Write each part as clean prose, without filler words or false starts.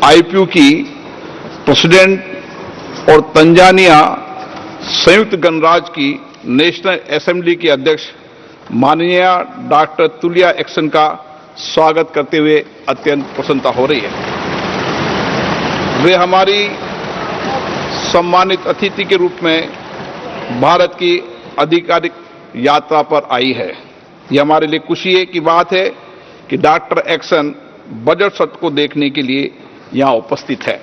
IPU की president और Tanzania संयुक्त गणराज्य की नेशनल असेंबली के अध्यक्ष माननीय डॉक्टर तुलिया एक्सन का स्वागत करते हुए अत्यंत प्रसन्नता हो रही है। वे हमारी सम्मानित अतिथि के रूप में भारत की आधिकारिक यात्रा पर आई है। यह हमारे लिए खुशी की बात है कि डॉक्टर एक्सन बजट सत्र को देखने के लिए यहां उपस्थित है।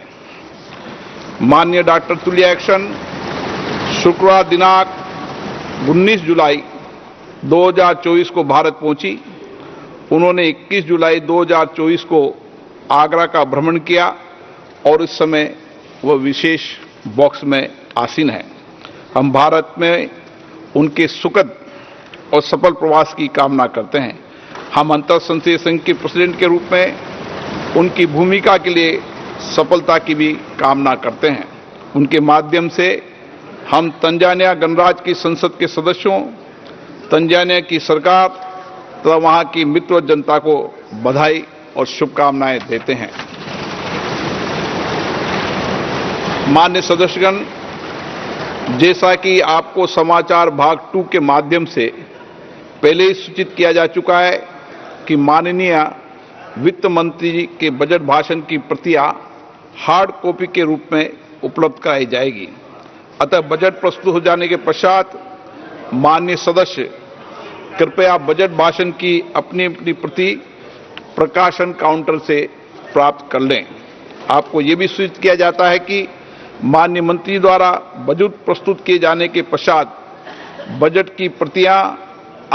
माननीय डॉक्टर तुलिया एक्सन शुक्रवार दिनांक 19 जुलाई 2024 को भारत पहुंची। उन्होंने 21 जुलाई 2024 को आगरा का भ्रमण किया और इस समय वह विशेष बॉक्स में आसीन है। हम भारत में उनके सुखद और सफल प्रवास की कामना करते हैं। हम अंतर संसदीय संघ के प्रेसिडेंट के रूप में उनकी भूमिका के लिए सफलता की भी कामना करते हैं। उनके माध्यम से हम तंजानिया गणराज्य की संसद के सदस्यों, तंजानिया की सरकार तथा वहां की मित्र जनता को बधाई और शुभकामनाएं देते हैं। माननीय सदस्यगण, जैसा कि आपको समाचार भाग 2 के माध्यम से पहले ही सूचित किया जा चुका है कि माननीय वित्त मंत्री जी के बजट भाषण की प्रतियां हार्ड कॉपी के रूप में उपलब्ध कराई जाएगी। अतः बजट प्रस्तुत हो जाने के पश्चात माननीय सदस्य कृपया बजट भाषण की अपनी अपनी प्रति प्रकाशन काउंटर से प्राप्त कर लें। आपको यह भी सूचित किया जाता है कि माननीय मंत्री द्वारा बजट प्रस्तुत किए जाने के पश्चात बजट की प्रतियां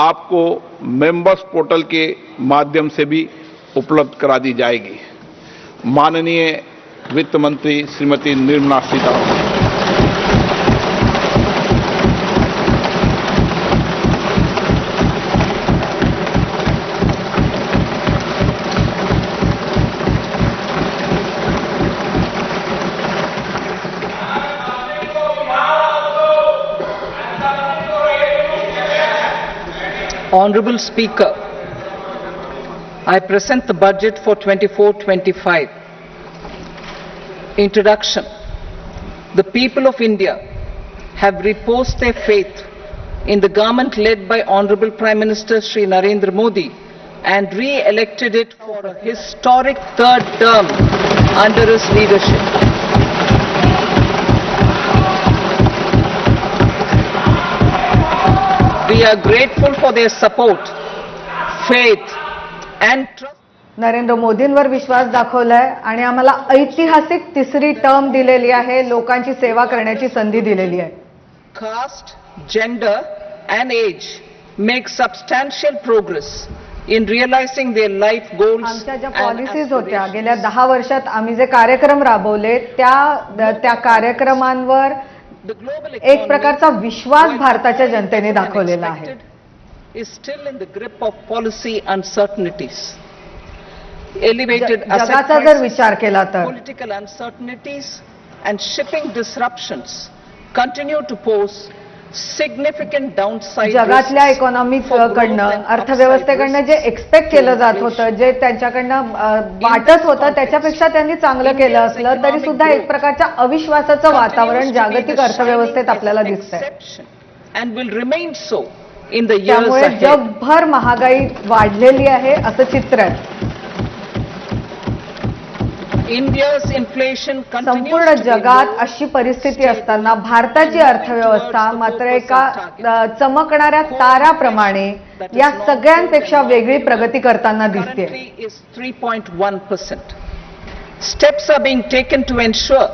आपको मेंबर्स पोर्टल के माध्यम से भी उपलब्ध करा दी जाएगी। माननीय वित्त मंत्री Shrimati Nirmala Sitharaman. Honorable Speaker, I present the budget for 24-25. Introduction. The people of India have reposed their faith in the government led by Honorable Prime Minister Shri Narendra Modi and re-elected it for a historic third term under his leadership. We are grateful for their support, faith and trust. Narendra मोदींवर विश्वास दाखवलाय आणि आम्हाला ऐतिहासिक तिसरी term दिलेली आहे, लोकांची सेवा करण्याची संधी दिलेली आहे. Caste, gender and age make substantial progress in realizing their life goals. आमच्या ज्या पॉलिसीज होत्या गेल्या 10 वर्षात आम्ही जे कार्यक्रम राबवले त्या कार्यक्रमांवर एक प्रकारचा विश्वास भारताच्या जनतेने दाखवलेला आहे. Is still in the grip of policy uncertainties. Elevated जगाचा जर विचार केला तर political uncertainties and shipping disruptions continue to pose significant downside. जगातल्या इकॉनॉमिक कडनं अर्थव्यवस्थेकडनं जे एक्सपेक्ट केलं जात होतं, जे त्यांच्याकडनं वाटत होतं त्याच्यापेक्षा त्यांनी चांगलं केलं असलं तरी सुद्धा एक प्रकारच्या अविश्वासाचं वातावरण जागतिक अर्थव्यवस्थेत आपल्याला दिसतंय. And will remain so in the years त्यामुळे ahead. जगभर महागाई वाढलेली आहे असं चित्र आहे. India's inflation continues संपूर्ण to be जगात low. अशी परिस्थिती असताना भारताची अर्थव्यवस्था मात्र एका चमकणाऱ्या ताराप्रमाणे या सगळ्यांपेक्षा वेगळी प्रगती करताना दिसते. Currently is 3.1%. Steps are being taken to ensure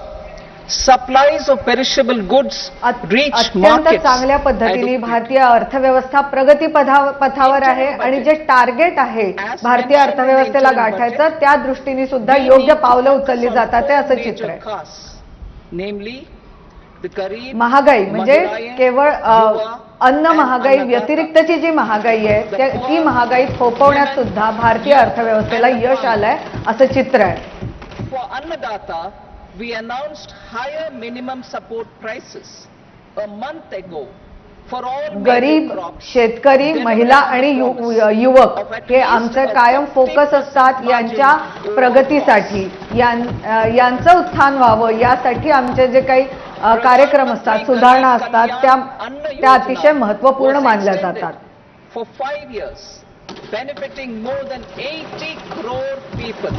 supplies of perishable goods reach अत्यंत markets. चांगल्या पद्धतीने भारतीय अर्थव्यवस्था प्रगती पथावर आहे आणि जे टार्गेट आहे भारतीय अर्थव्यवस्थेला गाठायचं त्या दृष्टीने सुद्धा योग्य पावलं उचलली जातात असं चित्र आहे. Namely, the गरीब, महागाई म्हणजे महिलाएं, केवळ युवा, अन्न महागाई व्यतिरिक्तची जी महागाई आहे ती महागाई थोपवण्यात सुद्धा भारतीय अर्थव्यवस्थेला यश आलंय असं चित्र आहे. For Annadata, we announced higher minimum support prices a month ago for all major गरीब, crops, शेतकरी, महिला आणि युवक हे आमचं कायम फोकस असतात यांच्या प्रगतीसाठी, यांचं उत्थान व्हावं यासाठी आमचे जे काही कार्यक्रम असतात, सुधारणा असतात, त्या अतिशय महत्त्वपूर्ण मानल्या जातात. For 5 years, benefiting more than 80 crore people.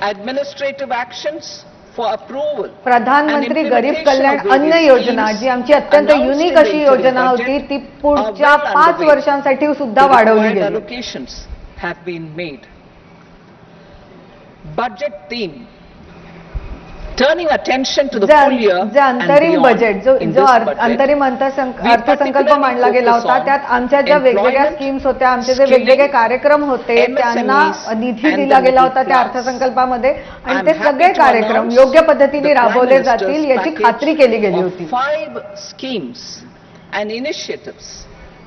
Administrative actions for approval. प्रधानमंत्री गरीब कल्याण अन्न योजना, जी आमची अत्यंत युनिक अशी योजना होती, ती पुढच्या 5 वर्षांसाठी सुद्धा वाढवली गेली. Allocations have been made. Budget theme. Turning attention to the full year जे अंतरिम and बजेट, beyond. In जो this budget, अंतरिम अर्थसंकल्प मांडला गेला होता, त्यात आमच्या ज्या वेगवेगळ्या स्कीम्स होत्या, आमचे जे वेगवेगळे कार्यक्रम होते, त्यांना निधी दिला गेला होता त्या अर्थसंकल्पामध्ये, आणि ते सगळे कार्यक्रम योग्य पद्धतीने राबवले जातील याची खात्री केली गेली होती. 5 schemes and initiatives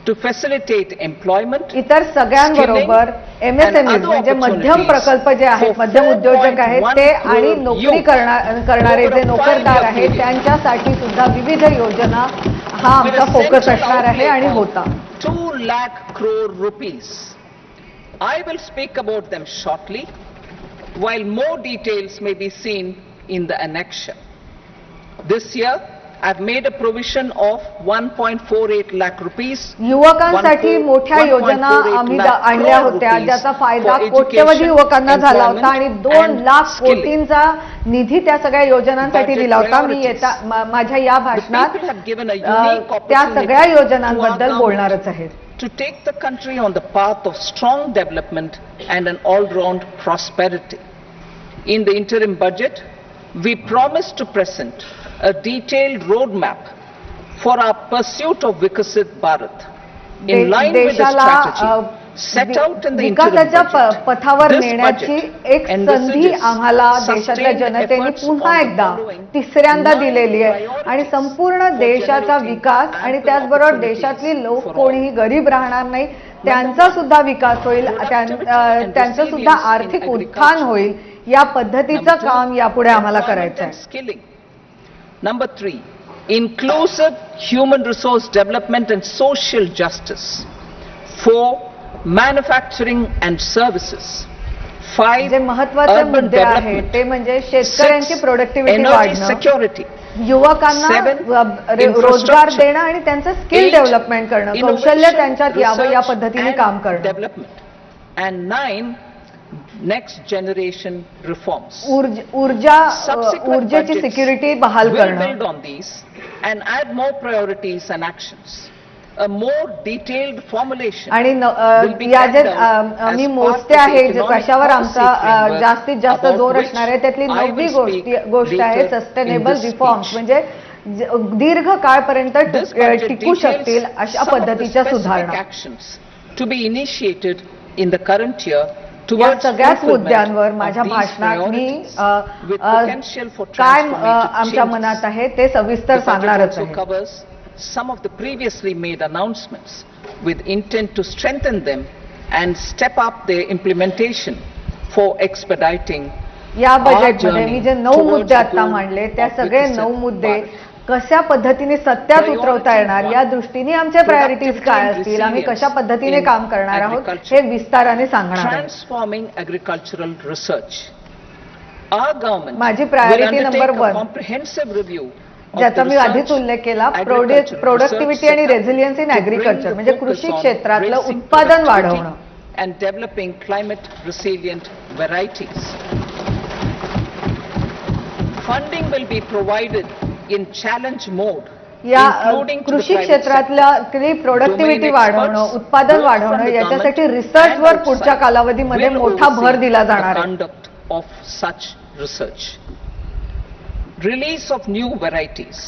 to facilitate employment. इतर सगळ्यांबरोबर MSMEs म्हणजे मध्यम प्रकल्प जे आहेत, मध्यम उद्योजक आहेत ते, आणि नोकरी करणारे जे नोकरदार आहेत त्यांच्यासाठी सुद्धा विविध योजना हा आमचा फोकस असणार आहे आणि होता. 2 lakh crore rupees. I will speak about them shortly, while more details may be seen in the annexure. This year, I've made a provision of 1.48 lakh rupees. युवकांसाठी मोठ्या योजना आम्ही आणल्या होत्या, ज्याचा फायदा कोट्यवधी युवकांना झाला होता, आणि 2 लाख कोटींचा निधी त्या सगळ्या योजनांसाठी दिला होता. मी माझ्या या भाषणात त्या सगळ्या योजनांबद्दल बोलणारच आहे. To take the country on the path of strong development and an all-round prosperity. In the interim budget, we promised to present a detailed roadmap for our pursuit of Viksit Bharat. In line with the strategy set out in the interim budget, पथावर this नेण्याची budget एक संधी आम्हाला देशातल्या जनतेने पुन्हा एकदा तिसऱ्यांदा दिलेली आहे, आणि संपूर्ण देशाचा विकास आणि त्याचबरोबर देशातली लोक कोणीही गरीब राहणार नाही, त्यांचा सुद्धा विकास होईल, त्यांचं सुद्धा आर्थिक उत्थान होईल, या पद्धतीचं काम यापुढे आम्हाला करायचं आहे. Number 3, inclusive human resource development and social justice. 4, manufacturing and services. 5, जे महत्त्वाचे urban मुद्दे आहेत development. ते म्हणजे शेतकऱ्यांची 6, प्रोडक्टिव्हिटी energy वाढणं, security. युवकांना 7, रोजगार infrastructure. देणं आणि त्यांचं स्किल 8, डेव्हलपमेंट करणं, innovation, कौशल्य त्यांच्यात यावं या research पद्धतीने and काम करणं. development. And 9, next generation reforms. ऊर्जेची सिक्युरिटी बहाल We'll करणं. build on these and add more priorities and actions. A more detailed formulation. आणि will be या जे carried out as me part मोजते of the आहे, economic कशावर policy आमचा framework जास्तीत जास्त about जोर which असणार आहे, त्यातली I 9वी will speak गोष्ट आहे later sustainable in this reforms, speech. म्हणजे दीर्घ काळपर्यंत This budget टिकू शकतील details अशा some of the पद्धतीच्या specific सुधारणा. actions to be initiated in the current year या towards सगळ्याच fulfillment मुद्द्यांवर of माझ्या these भाषणात मी priorities with potential for काय transformative आमच्या changes. मनात आहे ते सविस्तर The budget सांगणारच also आहे. covers some of the previously made announcements with intent to strengthen them and step up their implementation for expediting या बजेटमध्ये journey मी जे 9 towards मुद्दे the आता goal मांडले, त्या of सगळे Viksit 9 मुद्दे Bharat. कशा पद्धतीने सत्यात उतरवता येणार या दृष्टीने आमचे प्रायोरिटीज काय असतील, आम्ही कशा पद्धतीने काम करणार आहोत हे विस्ताराने सांगणार आहे. Transforming agricultural research. Our government माझी will priority undertake number a 1, comprehensive review of ज्याचा the मी आधीच research, उल्लेख केला, agriculture, प्रोडक्टिव्हिटी आणि research resilience in to bring agriculture, the म्हणजे focus कृषी on क्षेत्रातलं raising उत्पादन productivity वाढवणं and developing climate resilient varieties. Funding will be provided in challenge mode, या including to the कृषी private क्षेत्रातल्या प्रोडक्टिव्हिटी Domain वाढवणं, experts, उत्पादन both वाढवणं, from the याच्यासाठी government रिसर्चवर and पुढच्या outside कालावधीमध्ये will मोठा भर oversee दिला the जाणार आहे. conduct of such research. Release of new varieties.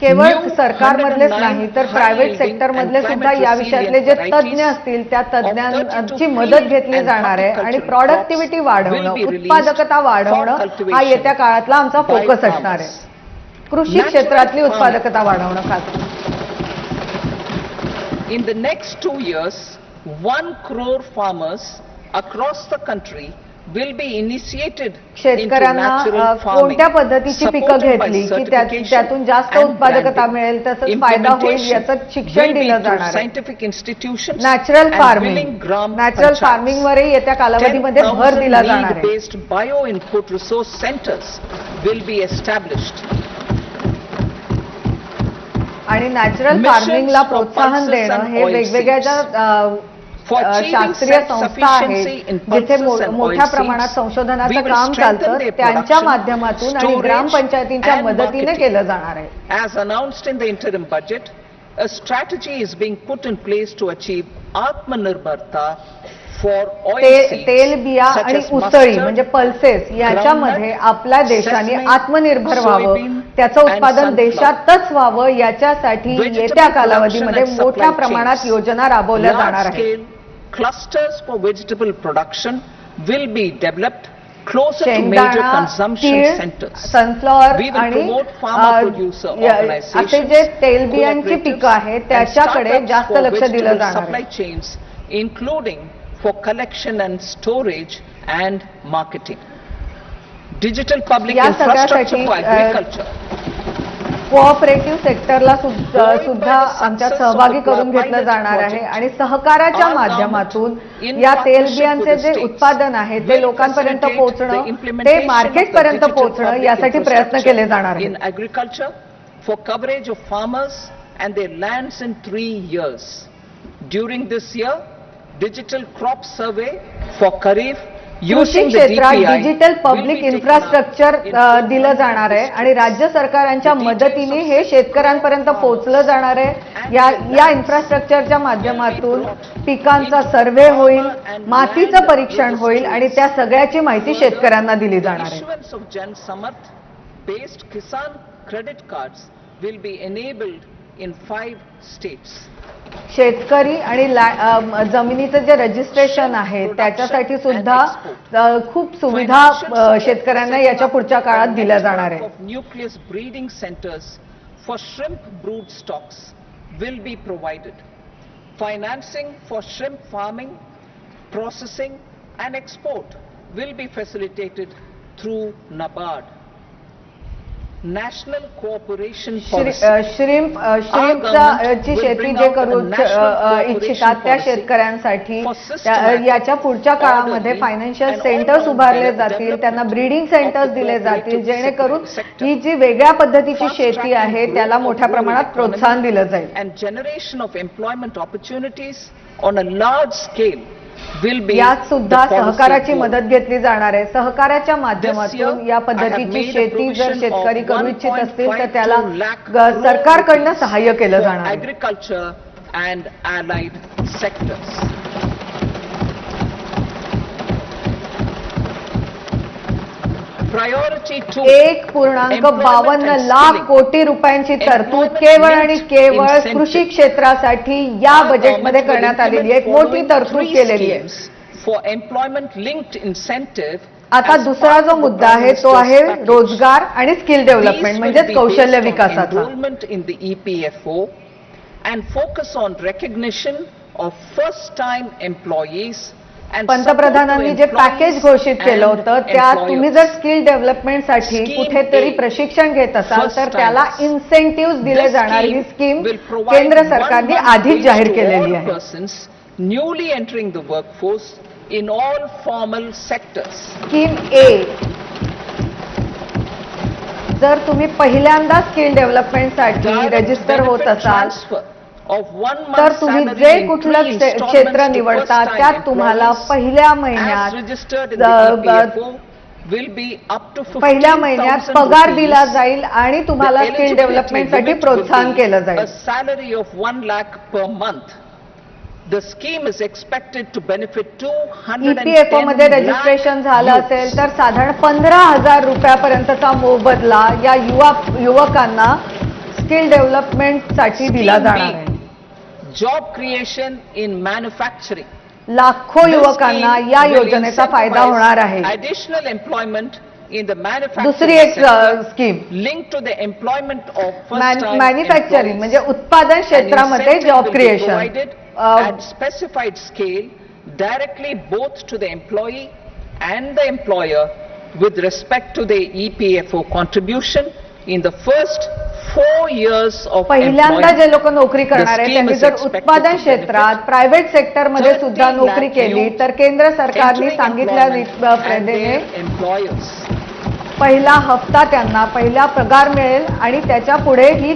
केवळ New सरकारमधलेच 109 नाही तर high प्रायव्हेट yielding सेक्टर मधले and सुद्धा climate या विषयातले जे resilient तज्ज्ञ असतील त्या of 32 तज्ज्ञांची field मदत घेतली and जाणार आहे, आणि horticultural प्रॉडक्टिव्हिटी crops वाढवणं, will be released उत्पादकता for वाढवणं हा cultivation येत्या काळातला आमचा by फोकस असणार farmers. आहे. कृषी क्षेत्रातली उत्पादकता वाढवणं खास. In the next 2 years, 1 crore farmers across the country will be initiated into शेतकऱ्यांना natural farming, कोणत्या पद्धतीची पिकं supported by घेतली की certification त्यातून जास्त and उत्पादकता branding. मिळेल, तसंच फायदा होईल Implementation याचं शिक्षण will be दिलं through जाणार आहे. scientific institutions natural and farming willing gram natural panchayats. Farming वरही येत्या कालावधीमध्ये भर दिला 10,000 जाणार आहे. need-based bio-input resource centers will be established. आणि नॅचरल Missions फार्मिंगला for प्रोत्साहन pulses देणं and हे oilseeds. वेगवेगळ्या ज्या For achieving शास्त्रीय संस्था self-sufficiency आहेत in जिथे pulses and मोठ्या oilseeds, प्रमाणात we संशोधनाचं will काम strengthen चालतं, their त्यांच्या production, माध्यमातून आणि storage ग्रामपंचायतींच्या and मदतीने marketing. केलं जाणार आहे. As announced in the interim budget, a strategy is being put in place to achieve Atmanirbharta for oilseeds तेल बिया such आणि as उसळी mustard, म्हणजे पल्सेस याच्यामध्ये आपल्या देशाने sesame, आत्मनिर्भर व्हावं, soybean त्याचं and उत्पादन sunflower. देशातच व्हावं याच्यासाठी Vegetable येत्या कालावधीमध्ये production and मोठ्या supply प्रमाणात chains. योजना राबवल्या जाणार आहेत. Large-scale clusters for vegetable production will be developed closer to major शेंगदाणा, consumption तीळ, centers. सनफ्लॉवर We will आणि promote farmer producer organizations, असे जे तेलबियांची cooperatives, पिकं आहेत and त्याच्याकडे startups जास्त for लक्ष दिलं vegetable जाणार supply आहे. chains, including for collection and storage and marketing. Digital public या infrastructure सगळ्यासाठी, for agriculture. कोऑपरेटिव्ह सेक्टरला सुद्धा आमच्या सहभागी करून घेतलं जाणार आहे आणि सहकाराच्या माध्यमातून या तेलबियांचे जे उत्पादन आहे ते लोकांपर्यंत पोहोचणं, ते मार्केटपर्यंत पोहोचणं यासाठी प्रयत्न केले जाणार In आहेत. agriculture for coverage of farmers and their lands in 3 years. During this year, digital crop survey for Kharif कृषी using the क्षेत्रात DPI digital will public be taken infrastructure up in 4 दिलं जाणार आहे आणि राज्य सरकारांच्या मदतीने हे शेतकऱ्यांपर्यंत पोहोचलं जाणार आहे. या इन्फ्रास्ट्रक्चरच्या माध्यमातून पिकांचा सर्व्हे होईल, मातीचं परीक्षण होईल आणि त्या सगळ्याची माहिती शेतकऱ्यांना दिली जाणार आहे. Issuance of Jan Samarth based Kisan credit cards will be enabled in 5 states. शेतकरी आणि जमिनीचं जे रजिस्ट्रेशन आहे त्याच्यासाठी सुद्धा खूप सुविधा शेतकऱ्यांना याच्या पुढच्या काळात दिल्या जाणार आहे. Nucleus breeding centers for shrimp brood stocks will be provided. Financing for shrimp farming, processing and export will be facilitated through NABARD. National cooperation श्रीम्पची शेती जे करू इच्छितात त्या शेतकऱ्यांसाठी याच्या पुढच्या काळामध्ये फायनान्शियल सेंटर्स उभारले जातील, त्यांना ब्रीडिंग सेंटर्स दिले जातील, जेणेकरून ही जी वेगळ्या पद्धतीची शेती आहे त्याला मोठ्या प्रमाणात प्रोत्साहन दिलं जाईल. And generation of employment opportunities on a large scale यात सुद्धा सहकाराची मदत घेतली जाणार आहे. सहकाराच्या माध्यमातून या पद्धतीची शेती जर शेतकरी करू इच्छित असतील तर त्याला सरकारकडनं सहाय्य केलं जाणार आहे. Agriculture and allied sectors. 1.52 lakh कोटी रुपयांची तरतूद केवळ आणि केवळ कृषी क्षेत्रासाठी या बजेटमध्ये करण्यात आलेली आहे. एक मोठी तरतूद केलेली आहे. For employment linked incentive. आता दुसरा जो मुद्दा आहे तो आहे रोजगार आणि स्किल डेव्हलपमेंट म्हणजेच कौशल्य विकासाचा. Enrolment in the EPFO and focus on recognition of first time employees. पंतप्रधानांनी जे पॅकेज घोषित केलं होतं त्यात तुम्ही जर स्किल डेव्हलपमेंटसाठी कुठेतरी प्रशिक्षण घेत असाल तर त्याला इन्सेंटिव्ह दिले जाणार. ही स्कीम केंद्र सरकारने आधीच जाहीर केलेली आहे. Newly entering the workforce in all formal sectors. Scheme A, जर तुम्ही पहिल्यांदा स्किल डेव्हलपमेंटसाठी रजिस्टर होत असाल तर तुम्ही जे कुठलं क्षेत्र निवडता त्यात तुम्हाला पहिल्या महिन्यात पगार दिला जाईल आणि तुम्हाला स्किल डेव्हलपमेंटसाठी प्रोत्साहन केलं जाईल. Salary of 1 lakh per month. The scheme is expected to benefit 210 EPFO मध्ये रजिस्ट्रेशन झालं असेल तर साधारण 15,000 रुपयापर्यंतचा मोबदला या युवकांना स्किल डेव्हलपमेंटसाठी दिला जाणार आहे. Job creation in manufacturing. लाखो युवकांना या योजनेचा फायदा होणार आहे. Additional employment in the manufacturing. दुसरी एक scheme link to the employment of manufacturing म्हणजे उत्पादन क्षेत्रामध्ये job creation. At specified scale directly both to the employee and the employer with respect to the EPFO contribution in the first 4 years of पहिल्यांदा employment. जे लोक नोकरी करणार The आहेत scheme त्यांनी is जर expected उत्पादन to क्षेत्रात benefit प्रायव्हेट सेक्टरमध्ये 30 सुद्धा नोकरी lakh केली youth तर केंद्र सरकारने entering सांगितल्या employment and प्रमाणे their employers. पहिला हप्ता त्यांना पहिला पगार मिळेल आणि त्याच्या पुढे ही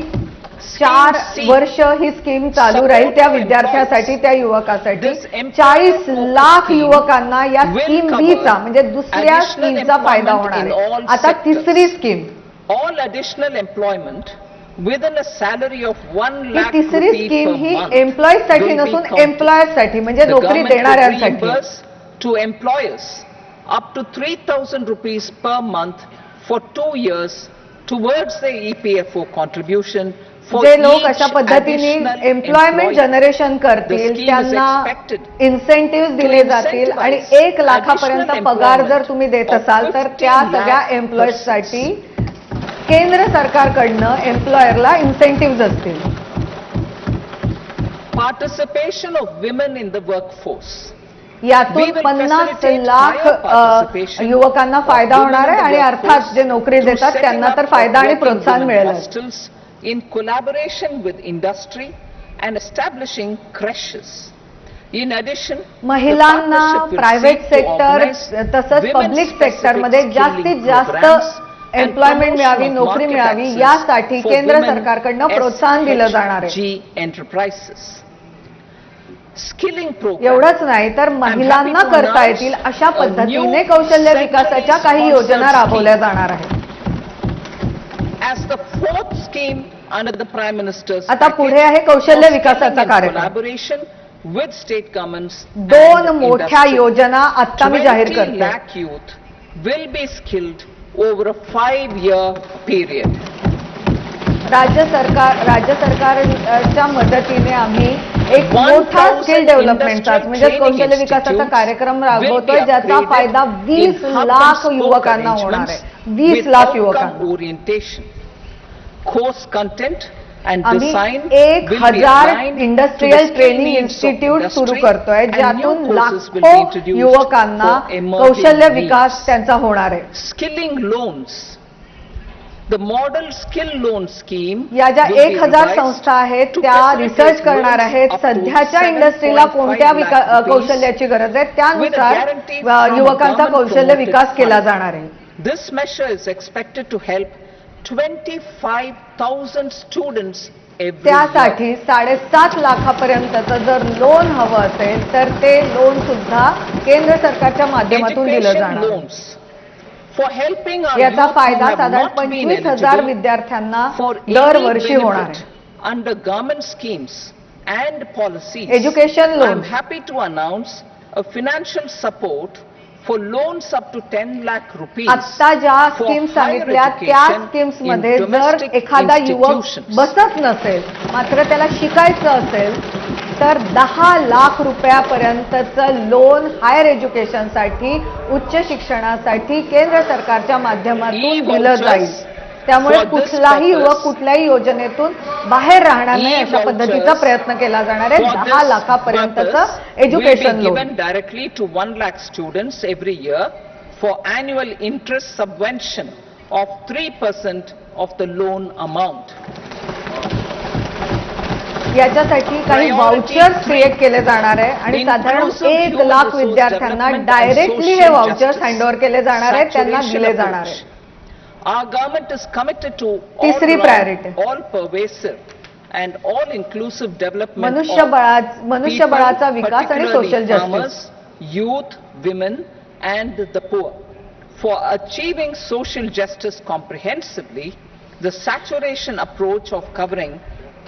4 वर्ष ही स्कीम चालू राहील त्या विद्यार्थ्यासाठी, त्या युवकासाठी. 40 लाख युवकांना या स्कीम बीचा म्हणजे दुसऱ्या स्कीमचा फायदा होणार आहे. आता तिसरी scheme, All additional employment within a salary of 1 he lakh तिसरी rupees scheme per he month एम्प्लॉईजसाठी will be नसून counted. एम्प्लॉयर्ससाठी म्हणजे The नोकरी government will देणाऱ्यांसाठी. reimburse to employers up to 3,000 rupees per month for 2 years towards the EPFO contribution for जे लोक each अशा पद्धतीने additional employment employee. Generation The करतील scheme is त्यांना expected incentive दिले जातील आणि incentivize 1 लाखापर्यंत additional पगार जर employment तुम्ही देत of असाल तर 15 त्या सगळ्या lakh एम्प्लॉईजसाठी केंद्र सरकारकडनं एम्प्लॉयरला इन्सेंटिव्ह असतील. Participation of women in the workforce. यातून We will 50 facilitate lakh higher participation युवकांना फायदा of होणार women आहे in the आणि अर्थात workforce जे नोकरी through देतात setting त्यांना up तर of फायदा आणि working प्रोत्साहन women मिळेल. hostels in collaboration with industry and establishing creches. In addition, महिलांना the partnership will private seek to sector organize तसंच women पब्लिक specific सेक्टरमध्ये skilling जास्तीत जास्त programs and एम्प्लॉयमेंट मिळावी, promotion of नोकरी market मिळावी access यासाठी for केंद्र women सरकारकडनं प्रोत्साहन दिलं जाणार आहे. SHG enterprises. Skilling program. एवढंच नाही तर महिलांना to करता announce येतील अशा a पद्धतीने new कौशल्य विकासाच्या काही centrally योजना sponsored राबवल्या जाणार आहेत. As the fourth scheme under the Prime Minister's आता package पुढे आहे कौशल्य for skilling विकासाचा in कार्यक्रम. collaboration with state governments दोन and मोठ्या industry. योजना आता मी जाहीर 20 करते. lakh youth will be skilled over a 5-year period. राज्य सरकारच्या मदतीने आम्ही एक मोठा 1000 स्किल डेव्हलपमेंटचा industrial म्हणजे training कौशल्य विकासाचा institutes कार्यक्रम will be राबवतोय ज्याचा upgraded फायदा in 20 hub and lakh spoke युवकांना होणार arrangements आहे. 20 with लाख outcome युवकांना. orientation. Course content and आम्ही design will be 1000 aligned to industrial the skill training needs of institute industry सुरू करतोय and new ज्यातून courses will be लाखो introduced युवकांना for emerging कौशल्य needs. विकास त्यांचा होणार आहे. Skilling loans. The model skill loan scheme या ज्या will be 1000 revised संस्था आहेत to त्या facilitate रिसर्च करणार loans आहेत up to सध्याच्या 7.5 इंडस्ट्रीला कोणत्या lakh rupees कौशल्याची गरज आहे with a त्यानुसार guarantee from a युवकांचा government कौशल्य promoted विकास केला fund. जाणार आहे. This measure is expected to help 25,000 students every year. त्यासाठी 7.5 लाखापर्यंतचं जर लोन हवं असेल तर ते लोन सुद्धा केंद्र सरकारच्या माध्यमातून दिलं Education जाणार. loans for helping our याचा youth who फायदा have साधारण not been 25,000 eligible विद्यार्थ्यांना for दरवर्षी any होणार benefit आहे. under government schemes and policies. Education I am loans. happy to announce a financial support for loans up to 10 lakh rupees. आता ज्या for scheme higher सांगितल्या त्या education schemes in मध्ये जर domestic एखादा युवक institutions. बसत नसेल मात्र त्याला शिकायचं असेल तर 10 लाख रुपयापर्यंतचं लोन हायर एज्युकेशनसाठी उच्च शिक्षणासाठी केंद्र सरकारच्या माध्यमातून दिलं जाईल. त्यामुळे for this कुठलाही युवक purpose, कुठल्याही योजनेतून बाहेर राहणार नाही अशा e-vouchers पद्धतीचा प्रयत्न केला जाणार आहे. for 10 this लाखापर्यंतचं purpose will education be loan given directly to 1 lakh students every year for annual interest subvention of 3% of the loan amount. याच्यासाठी काही वाउचर्स क्रिएट केले जाणार आहे आणि साधारण 1 लाख विद्यार्थ्यांना डायरेक्टली हे वाउचर्स हँडओव्हर केले जाणार आहेत, त्यांना दिले जाणार आहे. Our government is committed to तिसरी priority. all pervasive and all inclusive development मनुष्यबळाचा people, विकास आणि particularly social justice. farmers, youth, women and the poor. For achieving social justice comprehensively, the saturation approach of covering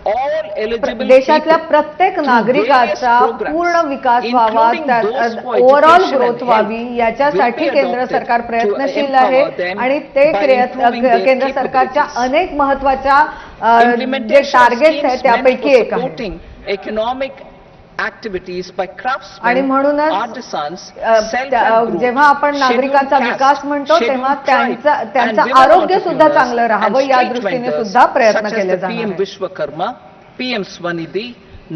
all eligible देशातल्या people प्रत्येक through नागरिकाचा various programs, पूर्ण विकास व्हावा, including those for overall education growth and व्हावी health, याच्यासाठी will be केंद्र adopted सरकार to प्रयत्नशील empower आहे them आणि ते by improving their केंद्र सरकारच्या capabilities. अनेक महत्वाच्या जे Implementation of टार्गेट्स schemes आहेत meant त्यापैकी for एक आहे. supporting economic activities by आणि craftsmen, म्हणूनच artisans, self-help groups, जेव्हा आपण नागरिकांचा scheduled विकास caste, म्हणतो तेव्हा scheduled tribe, त्यांचं and women आरोग्य सुद्धा entrepreneurs चांगलं राहावं and या street दृष्टीने vendors सुद्धा प्रयत्न such as केले the जाणार PM आहेत. Vishwakarma, PM Swanidhi,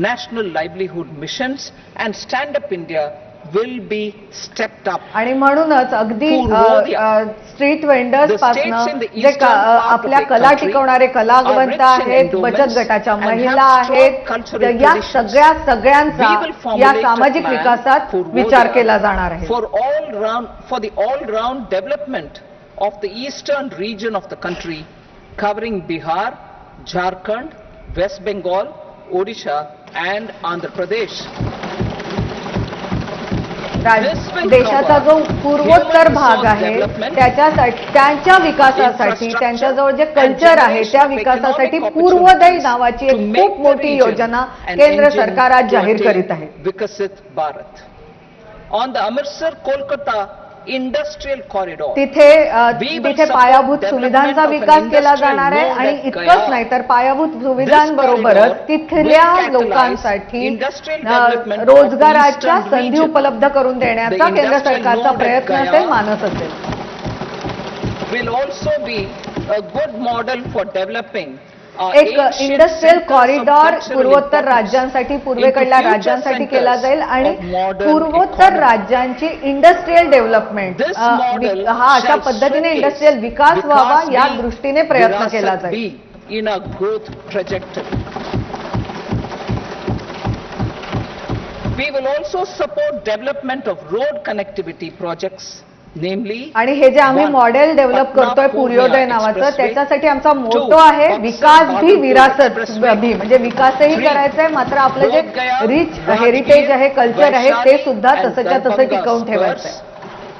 National Livelihood Missions and Stand Up India will be stepped up. आणि म्हणूनच अगदी पूर्वोदय. Street vendors The states in पासून the जे eastern part of आपल्या the कला country टिकवणारे कलावंत are rich in आहेत, endowments बचत गटाच्या and महिला have strong आहेत, cultural तर या traditions. सगळ्यांचा We will formulate या a सामाजिक plan विकासात for विचार Vodya केला जाणार आहे. for the all-round development of the eastern region of the country, covering Bihar, Jharkhand, West Bengal, Odisha, and Andhra Pradesh. देशाचा जो पूर्वोत्तर भाग आहे त्याच्यासाठी, त्यांच्या विकासासाठी, त्यांच्याजवळ जे कल्चर आहे त्या विकासासाठी पूर्वोदय नावाची एक खूप मोठी योजना केंद्र सरकार आज जाहीर करीत आहे. विकसित Bharat. On the Amritsar Kolkata industrial corridor, तिथे पायाभूत सुविधांचा विकास केला जाणार आहे आणि इतकंच नाही तर पायाभूत सुविधांबरोबरच तिथल्या लोकांसाठी रोजगाराच्या संधी उपलब्ध करून देण्याचा केंद्र सरकारचा प्रयत्न असेल, मानस असेल. will also be a good model for developing एक इंडस्ट्रियल कॉरिडॉर पूर्वोत्तर राज्यांसाठी, पूर्वेकडल्या राज्यांसाठी केला जाईल आणि पूर्वोत्तर राज्यांची इंडस्ट्रियल डेव्हलपमेंट हा अशा पद्धतीने इंडस्ट्रियल विकास व्हावा या दृष्टीने प्रयत्न केला जाईल. In a growth trajectory. We will also support development of road connectivity projects. आणि हे जे आम्ही मॉडेल डेव्हलप करतोय पूर्वोदय नावाचं, त्याच्यासाठी आमचा मोटो आहे विकास भी विरासत भी, म्हणजे विकासही करायचा आहे मात्र आपलं जे रिच हेरिटेज आहे, कल्चर आहे ते सुद्धा तसंच्या तसं टिकवून ठेवायचं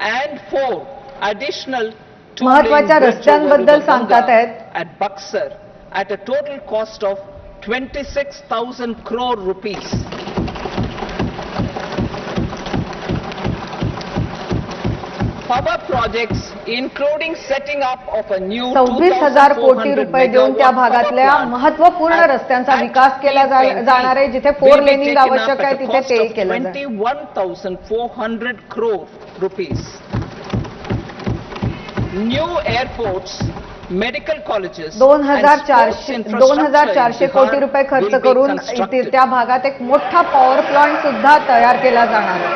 आहे. महत्वाच्या रस्त्यांबद्दल सांगतात आहेत. at Buxar at a total cost of 26,000 crore rupees. Power projects including setting up of a new 26,000 कोटी रुपये देऊन त्या भागातल्या महत्वपूर्ण रस्त्यांचा विकास केला जाणार आहे. जिथे 4 लेनिंग आवश्यक आहे तिथे ते केलं जाईल. 21,400 crore rupees. New airports, medical colleges, 2,400 कोटी रुपये खर्च करून त्या भागात एक मोठा पॉवर प्लांट सुद्धा तयार केला जाणार आहे.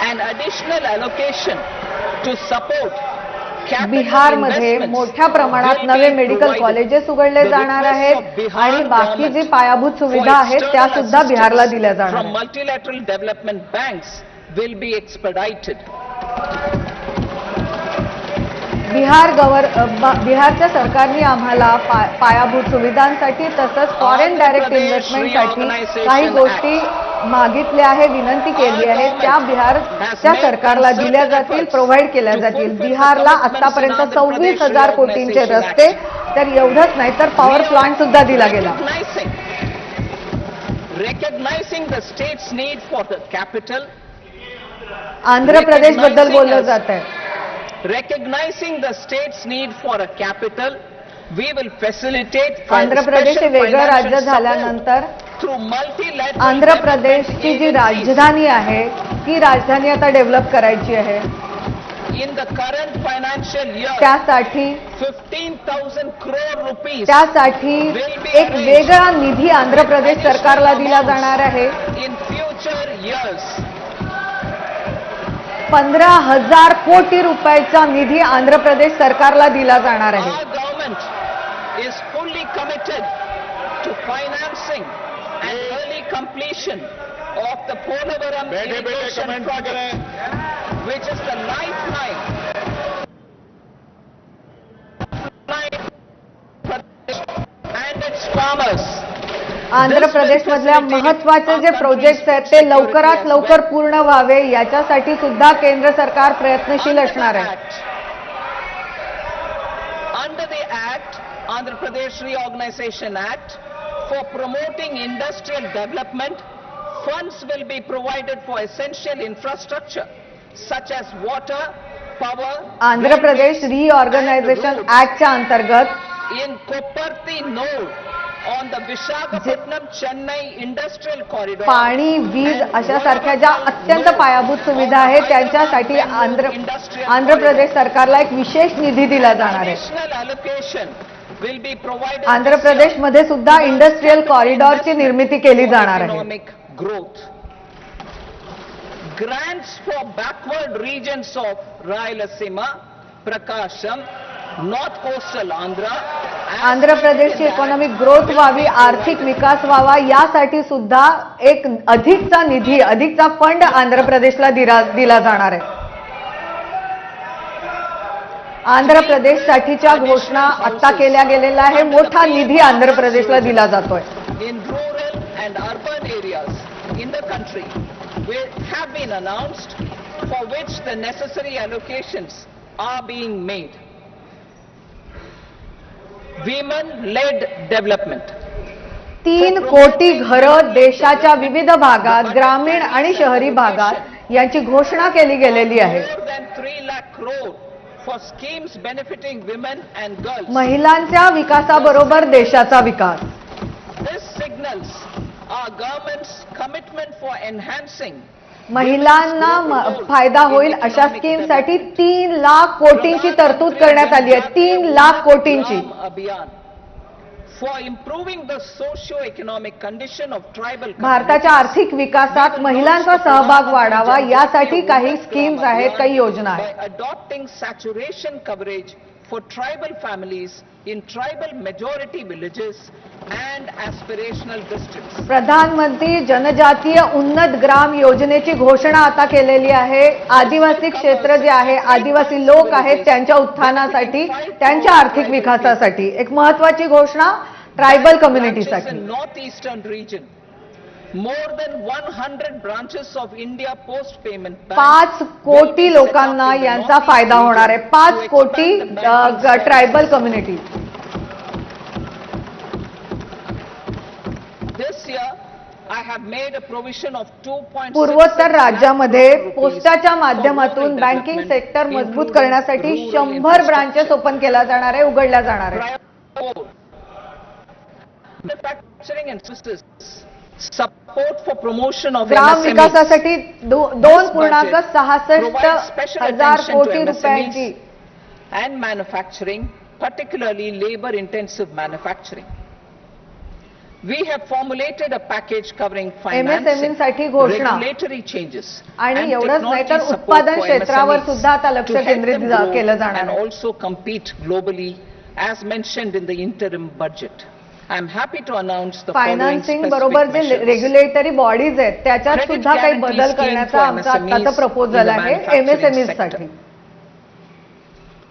An additional allocation to support बिहारमध्ये मोठ्या प्रमाणात नवे मेडिकल कॉलेजेस उघडले जाणार आहेत आणि बाकी जी पायाभूत सुविधा आहेत त्या सुद्धा बिहारला दिल्या जाणार आहेत. multilateral development banks will be expedited. बिहारच्या सरकारने आम्हाला पायाभूत सुविधांसाठी तसंच फॉरेन डायरेक्ट इन्व्हेस्टमेंटसाठी काही गोष्टी मागितल्या आहे, विनंती केली आहे. त्या बिहारच्या सरकारला दिल्या जातील, प्रोव्हाइड केल्या जातील. बिहारला आतापर्यंत 26,000 कोटींचे रस्ते, तर एवढंच नाही तर पॉवर प्लांट सुद्धा दिला गेला. Recognizing the state's need for the capital. Andhra Pradesh बद्दल बोललं जात आहे. Recognizing the state's need for a capital, we will facilitate Andhra Pradesh हे वेगळं राज्य झाल्यानंतर आंध्र प्रदेशची जी राजधानी आहे ती राजधानी आता डेव्हलप करायची आहे. In the current financial year, त्यासाठी 15,000 crore rupees त्यासाठी एक वेगळा निधी आंध्र प्रदेश सरकारला दिला जाणार आहे. In future years, 15,000 कोटी रुपयाचा निधी आंध्र प्रदेश सरकारला दिला जाणार आहे. our government is fully committed to financing and early completion of the Polavaram irrigation project, which is the lifeline and its farmers. Andhra प्रदेशमधल्या महत्वाचे जे प्रोजेक्ट्स आहेत ते लवकरात लवकर पूर्ण व्हावे याच्यासाठी सुद्धा केंद्र सरकार प्रयत्नशील असणार आहे. Under the Act, Andhra Pradesh Reorganization Act, for promoting industrial development, funds will be provided for essential infrastructure such as water, power. Andhra Pradesh reorganisation ऍक्टच्या अंतर्गत in Koparthi node on the Visakhapatnam Chennai industrial corridor, पाणी, वीज अशा सारख्या ज्या अत्यंत पायाभूत सुविधा आहेत त्यांच्यासाठी आंध्र प्रदेश सरकारला एक विशेष निधी दिला जाणार आहे. additional allocation will be provided. Andhra प्रदेशमध्ये सुद्धा इंडस्ट्रियल कॉरिडॉरची निर्मिती केली जाणार आहे. Economic growth. grants for backward regions of Rayalaseema, Prakasham, North Coastal Andhra, Andhra प्रदेशची इकॉनॉमिक ग्रोथ व्हावी, आर्थिक विकास व्हावा, यासाठी सुद्धा एक अधिकचा फंड आंध्र प्रदेशला दिला जाणार आहे. आंध्र प्रदेशसाठीच्या घोषणा आता केल्या गेलेल्या आहे. मोठा निधी आंध्र प्रदेशला दिला जातोय. in rural and urban areas in the country have been announced, for which the necessary allocations are being made. Women-led development. 3 कोटी घरं देशाच्या विविध भागात, ग्रामीण आणि शहरी भागात यांची घोषणा केली गेलेली आहे. More than 3 lakh crore for schemes benefiting women and girls. महिलांच्या विकासाबरोबर देशाचा विकास. This signals our government's commitment for enhancing महिलांना फायदा होईल अशा स्कीमसाठी 3 लाख कोटींची तरतूद करण्यात आली आहे. 3 लाख कोटींची. For improving the socio-economic condition of tribal भारताच्या आर्थिक विकासात महिलांचा सहभाग वाढावा यासाठी काही स्कीम्स आहेत, काही योजना आहेत. by adopting saturation coverage for tribal families in tribal majority villages and aspirational districts. प्रधानमंत्री जनजातीय उन्नत ग्राम योजनेची घोषणा आता केलेली आहे. आदिवासी क्षेत्र जे आहे, आदिवासी लोक आहेत, त्यांच्या उत्थानासाठी, त्यांच्या आर्थिक विकासासाठी एक महत्त्वाची घोषणा tribal कम्युनिटीसाठी. North Eastern region, more than 100 branches of India Post Payment Bank. 5 कोटी लोकांना यांचा फायदा होणार आहे. 5 कोटी tribal community. This year I have made a provision of 2.6 पूर्वोत्तर राज्यामध्ये पोस्टाच्या माध्यमातून बँकिंग सेक्टर मजबूत करण्यासाठी 100 ब्रांचेस ओपन केल्या जाणार आहे, उघडल्या जाणार आहे. Manufacturing and services, support for promotion of gram MSMEs. विकासासाठी 2.66,000 कोटी रुपयांची and manufacturing, particularly labor intensive manufacturing. We have formulated a package covering financing, MSME घोषणा. regulatory changes आणि and एवढंच नाही तर technology support उत्पादन for क्षेत्रावर MSMEs सुद्धा आता लक्ष to help केंद्रित them grow केलं जाणार and आहे. also compete globally as mentioned in the interim budget. I am happy to announce the following financing specific बरोबर जे measures. रेग्युलेटरी बॉडीज आहेत त्याच्यात Credit सुद्धा काही guarantee बदल scheme करण्याचा for आमचा MSMEs आत्ताचं प्रपोजल in the आहे manufacturing MSME sector. साठी.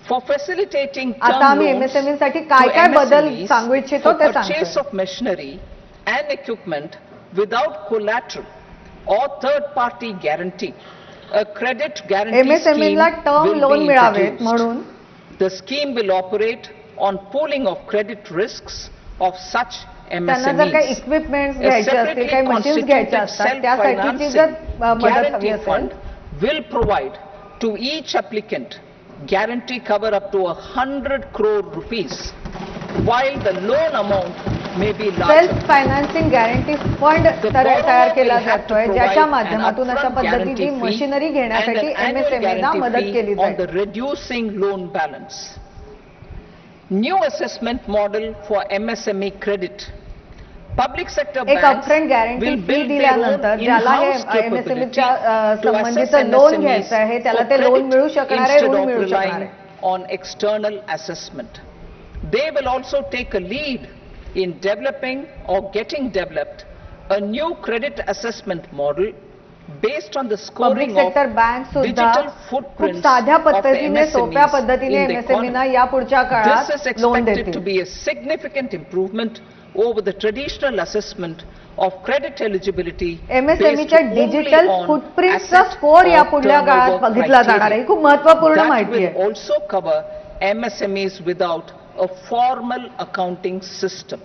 For facilitating आता term आम्ही loans MSME साठी to काय काय बदल MSMEs सांगू इच्छितो for ते purchase सांगतो. of machinery and equipment without collateral or third party guarantee, a credit guarantee MSME scheme ला टर्म will लोन be मिळावेत introduced. म्हणून The scheme will operate on pooling of credit risks of such त्यांना जर काही MSMEs. Equipments A घ्यायचे असतील, separately काही machines घ्यायच्या constituted असतात, त्यासाठीची जर मदत हवी guarantee असेल fund will provide to each applicant guarantee cover up to 100 crore rupees, while the loan amount may be larger. Self financing guarantee fund तयार केला जातोय, ज्याच्या माध्यमातून अशा पद्धतीची मशिनरी घेण्यासाठी MSMEना मदत केली on the जाईल. reducing loan balance. New assessment model for MSME credit. Public sector एक banks upfront guarantee will fee build their दिल्यानंतर own ज्याला हे in-house capability MSMEच्या to संबंधित assess लोन MSMEs घ्यायचं आहे, त्याला for ते लोन credit मिळू शकणार आहे, instead ऋण of मिळू शकणार relying आहे. on external assessment. They will also take a lead in developing or getting developed a new credit assessment model based on the public scoring of sector bank सुद्धा digital खूप footprints साध्या of the पद्धतीने, सोप्या MSMEs पद्धतीने in the MSMEना economy. या पुढच्या This काळात is loan expected to देतील. be a significant improvement over the traditional assessment of credit eligibility MSMEच्या based digital only on फुटप्रिंटचा asset score या or पुढल्या काळात turnover बघितला जाणार आहे. criteria. ही खूप महत्त्वपूर्ण That माहिती will आहे. also cover MSMEs without a formal accounting system.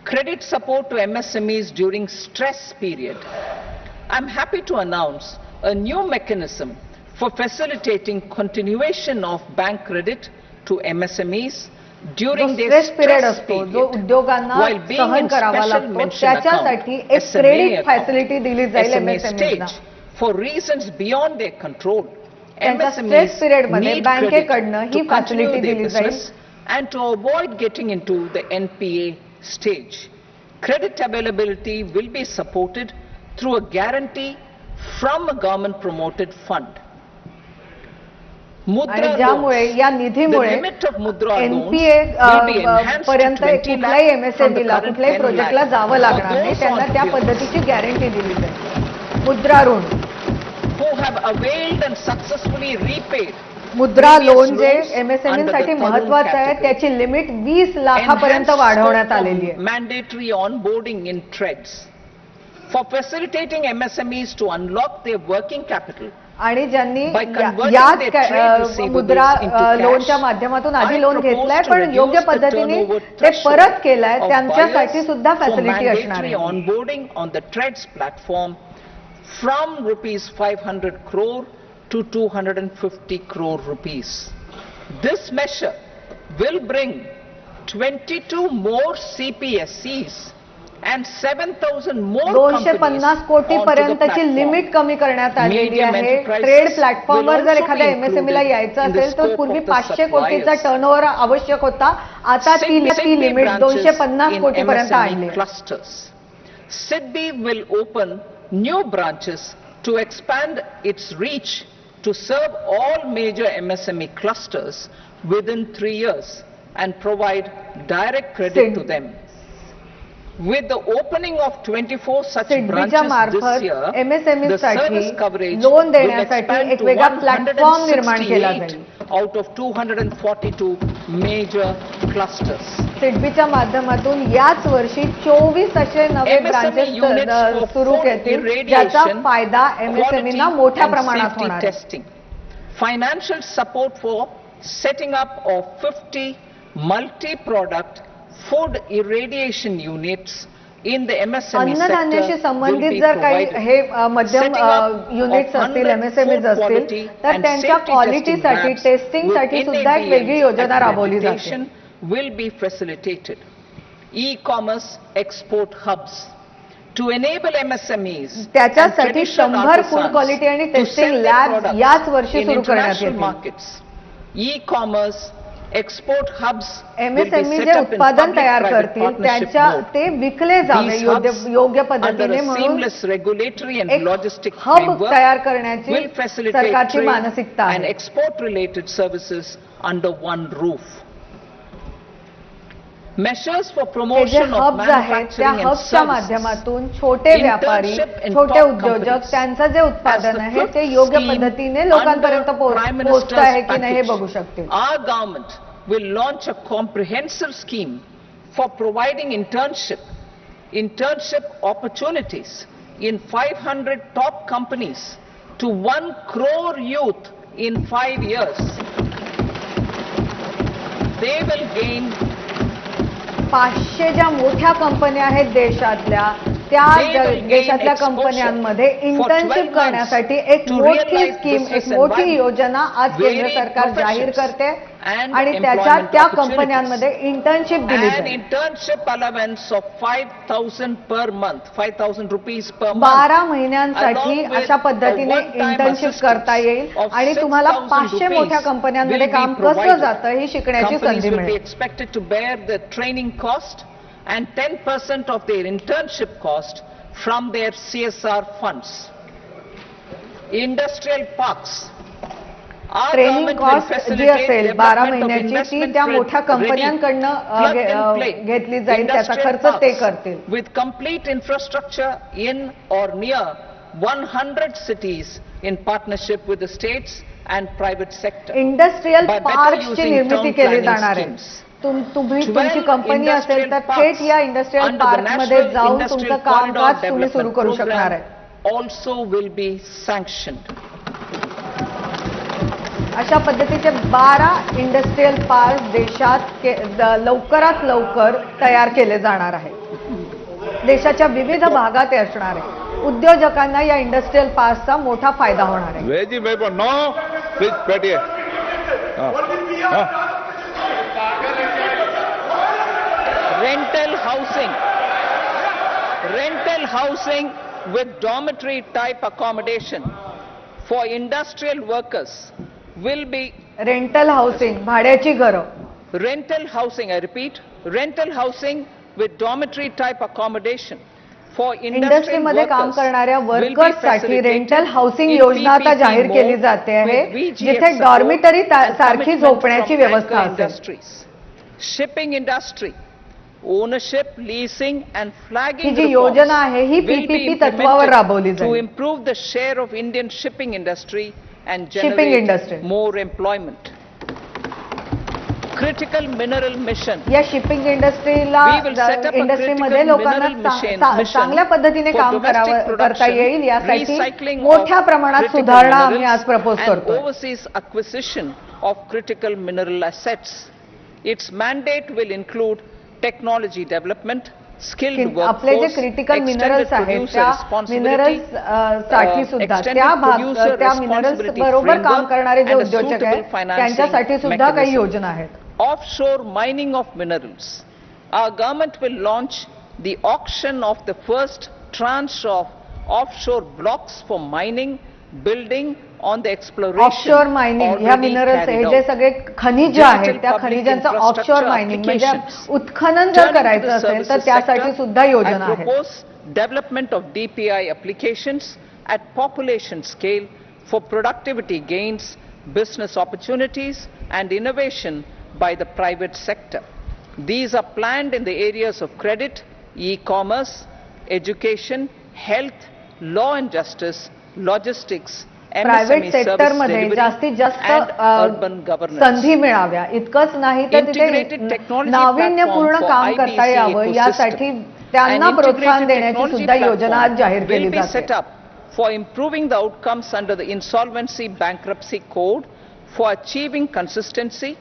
Credit support to MSMEs during stress period. I'm happy to announce a new mechanism for facilitating continuation of bank credit to MSMEs जो during their stress period stress असतो, जो period. उद्योगांना While being सहन in करावा special लागतो, mention त्याच्यासाठी account, एक SMA credit account, facility दिली जाईल SMA MSMEना. stage, for reasons beyond their control, त्यांच्या MSMEs स्ट्रेस पिरियड मध्ये need बँकेकडनं credit he to continue facility their दिली जाईल. business and to avoid getting into the NPA stage. Credit availability will be supported through a guarantee from a government promoted fund. आणि Mudra ज्यामुळे loans. या The निधीमुळे limit of Mudra loans NPA will be enhanced to पर्यंत 20 कुठल्याही lakh from the एमएसएमईला current कुठल्याही 10 प्रोजेक्टला lakh जावं for लागणार नाही, those त्यांना त्या entrepreneurs पद्धतीची गॅरंटी दिली जाईल. मुद्रा ऋण, who have availed and successfully repaid मुद्रा previous लोन जे loans एमएसएमई under साठी the Tarun महत्वाचं आहे, category. त्याची लिमिट 20 लाखापर्यंत Enhanced वाढवण्यात scope आलेली for आहे. mandatory onboarding in TREDS for facilitating MSMEs to unlock their working capital. आणि ज्यांनी By converting याच their trade receivables मुद्रा into cash, लोनच्या माध्यमातून आधी I लोन propose घेतलाय to पण reduce योग्य the पद्धतीने turnover ते threshold परत केलाय, of त्यांच्यासाठी buyers सुद्धा for फॅसिलिटी असणार mandatory आहे. onboarding on the TREDS platform from rupees 500 crore to 250 crore rupees. This measure will bring 22 more CPSCs and 7,000 more companies 250 कोटी onto the पर्यंतची platform. लिमिट कमी करण्यात आलेली Medium आहे. enterprises ट्रेड प्लॅटफॉर्मवर will जर also एखाद्या be एमएसएमईला included यायचं in the असेल तर scope पूर्वी of the 500 कोटीचा suppliers. टर्नओव्हर आवश्यक होता, आता ती SIDBI limit branches 250 in कोटीपर्यंत MSME आणली आहे. clusters. SIDBI will open new branches to expand its reach to serve all major MSME clusters within 3 years and provide direct credit to them. With the opening of 24 such सिडबीच्या branches मार्फत this year, MSME the साठी service coverage loan will देण्यासाठी expand एक to वेगळा platform निर्माण केला 168 जाईल. out of 242 major clusters. सिडबीच्या माध्यमातून याच वर्षी 24 असे नवे MSME ब्रांचेस units for सुरू food केतील, irradiation, ज्याचा फायदा quality एमएसएमईना मोठ्या and प्रमाणात safety होणार आहे. testing. Financial support for setting up of 50 multi-product food irradiation units in the MSME अन्नधान्याशी sector will संबंधित be जर काही provided. हे मध्यम Setting up युनिट्स of असतील, 100 एमएसएमईज food असतील, quality तर and त्यांच्या safety क्वालिटीसाठी testing labs टेस्टिंगसाठी with सुद्धा एक वेगळी NABL योजना राबवली जाते. accreditation will be facilitated. E-commerce export hubs to enable MSMEs and त्याच्यासाठी traditional 100 फूड artisans क्वालिटी आणि to testing sell their lab products याच वर्षी in सुरू करण्यात international येतील. markets. E-commerce export hubs will be MSME set J up in उत्पादन तयार public-private करतील partnership त्यांच्या mode. ते विकले जावे These योग्य hubs, योग्य under पद्धतीने a म्हणून seamless regulatory and एक logistic हब framework, तयार करण्याची will facilitate सरकारची trade मानसिकता and आहे. export-related services under one roof. Measures for हे जे promotion of हब्स आहेत त्या manufacturing and हब्सच्या services. माध्यमातून छोटे व्यापारी, Internship in छोटे top उद्योजक companies. त्यांचं जे उत्पादन As the आहे fifth ते योग्य scheme पद्धतीने लोकांपर्यंत under Prime पोहोचत Minister's आहे की नाही हे package, बघू शकतील. Our government will launch a comprehensive scheme for providing internship opportunities in 500 top companies to 1 crore youth in 5 years. They will gain 500 ज्या मोठ्या कंपन्या आहेत देशातल्या त्या देशातल्या कंपन्यांमध्ये इंटर्नशिप करण्यासाठी एक मोठी स्कीम, एक मोठी योजना आज केंद्र सरकार जाहीर करते आणि त्याच्या त्या कंपन्यांमध्ये इंटर्नशिप दिली an जाईल. internship allowance of 5,000 per month, 5,000 rupees per month. 12 महिन्यांसाठी along with अशा पद्धतीने a one-time इंटर्नशिप करता येईल assistance of आणि तुम्हाला 6,000 500 मोठ्या rupees कंपन्यांमध्ये will be काम कसं provided. जातं ही शिकण्याची Companies संधी will be मिळेल. expected to bear the training cost and 10% of their internship cost from their CSR funds. Industrial parks. Our training government will cost जी facilitate असेल 12 development of महिन्याची ती investment त्या ready, मोठ्या कंपन्यांकडनं plug-and-play घेतली जाईल, त्याचा industrial खर्च ते parks करतील. with complete infrastructure in or near 100 cities in partnership with the states and private sector. Industrial By better पार्कची using निर्मिती town केली planning जाणार आहे. schemes. तुमची 12 कंपनी असेल तर industrial थेट या parks industrial under the park मध्ये National जाऊन Industrial तुमचं Corridor कामकाज तुम्ही सुरू Development करू शकणार Program आहे. also will be sanctioned. अशा पद्धतीचे 12 इंडस्ट्रियल पार्क देशात लवकरात लवकर तयार केले जाणार आहे. देशाच्या विविध भागात ते असणार आहे. उद्योजकांना या इंडस्ट्रियल पार्कचा मोठा फायदा होणार आहे. वेजी भाई नो प्लीज बैठिए. Rental housing with dormitory type accommodation for industrial workers will be rental housing, भाड्याची घरं, rental housing, I repeat, rental housing with dormitory type accommodation for industrial इंडस्ट्रीमध्ये काम workers करणाऱ्या will be वर्कर्ससाठी facilitated rental housing in योजना आता PPP जाहीर केली mode जाते आहे, with VGF जिथे support डॉर्मिटरी and सारखी commitment झोपण्याची from व्यवस्था anchor असेल. industries. Shipping industry, ownership, leasing and flagging ही जी reforms योजना आहे ही will be PPP तत्वावर राबवली implemented to जाईल. improve the share of Indian shipping industry and Shipping industry. generate more employment. Critical mineral mission. या shipping इंडस्ट्रीला We will set up a इंडस्ट्रीमध्ये critical लोकांना mineral mission चांगल्या पद्धतीने for काम domestic करता production, येईल यासाठी recycling मोठ्या of प्रमाणात critical सुधारणा आम्ही minerals आज प्रपोज and करतो. overseas acquisition of critical mineral assets. Its mandate will include technology development, skilled आपले जे workforce, क्रिटिकल extended मिनरल्स आहेत producer त्या responsibility, मिनरल्स साठी सुद्धा extended producer त्या मिनरल्स responsibility बरोबर काम framework करणारे जे and a उद्योजक suitable आहेत financing त्यांच्यासाठी सुद्धा काही mechanism. योजना आहेत. Offshore mining of minerals. Our government will launch the auction of the first tranche of offshore blocks for mining, building on the exploration offshore mining ह्या already minerals हे carried जे out. सगळे खनिज Digital आहेत त्या public खनिजांचं infrastructure offshore mining म्हणजे applications. उत्खनन जर Turning to करायचं the असेल तर services त्यासाठी sector, सुद्धा योजना I आहेत. propose development of DPI applications at population scale for productivity gains, business opportunities and innovation by the private sector. These are planned in the areas of credit, e-commerce, education, health, law and justice, logistics, private MSME service सेक्टरमध्ये delivery जास्तीत जास्त and urban governance. संधी मिळाव्या इतकंच नाही तर Integrated तिथे technology नाविन्यपूर्ण platform for काम करता IBC यावं ecosystem. यासाठी त्यांना An प्रोत्साहन integrated देण्याची technology सुद्धा योजना आज जाहीर platform केली will be जाते. set up for improving the outcomes under the insolvency bankruptcy code for achieving consistency,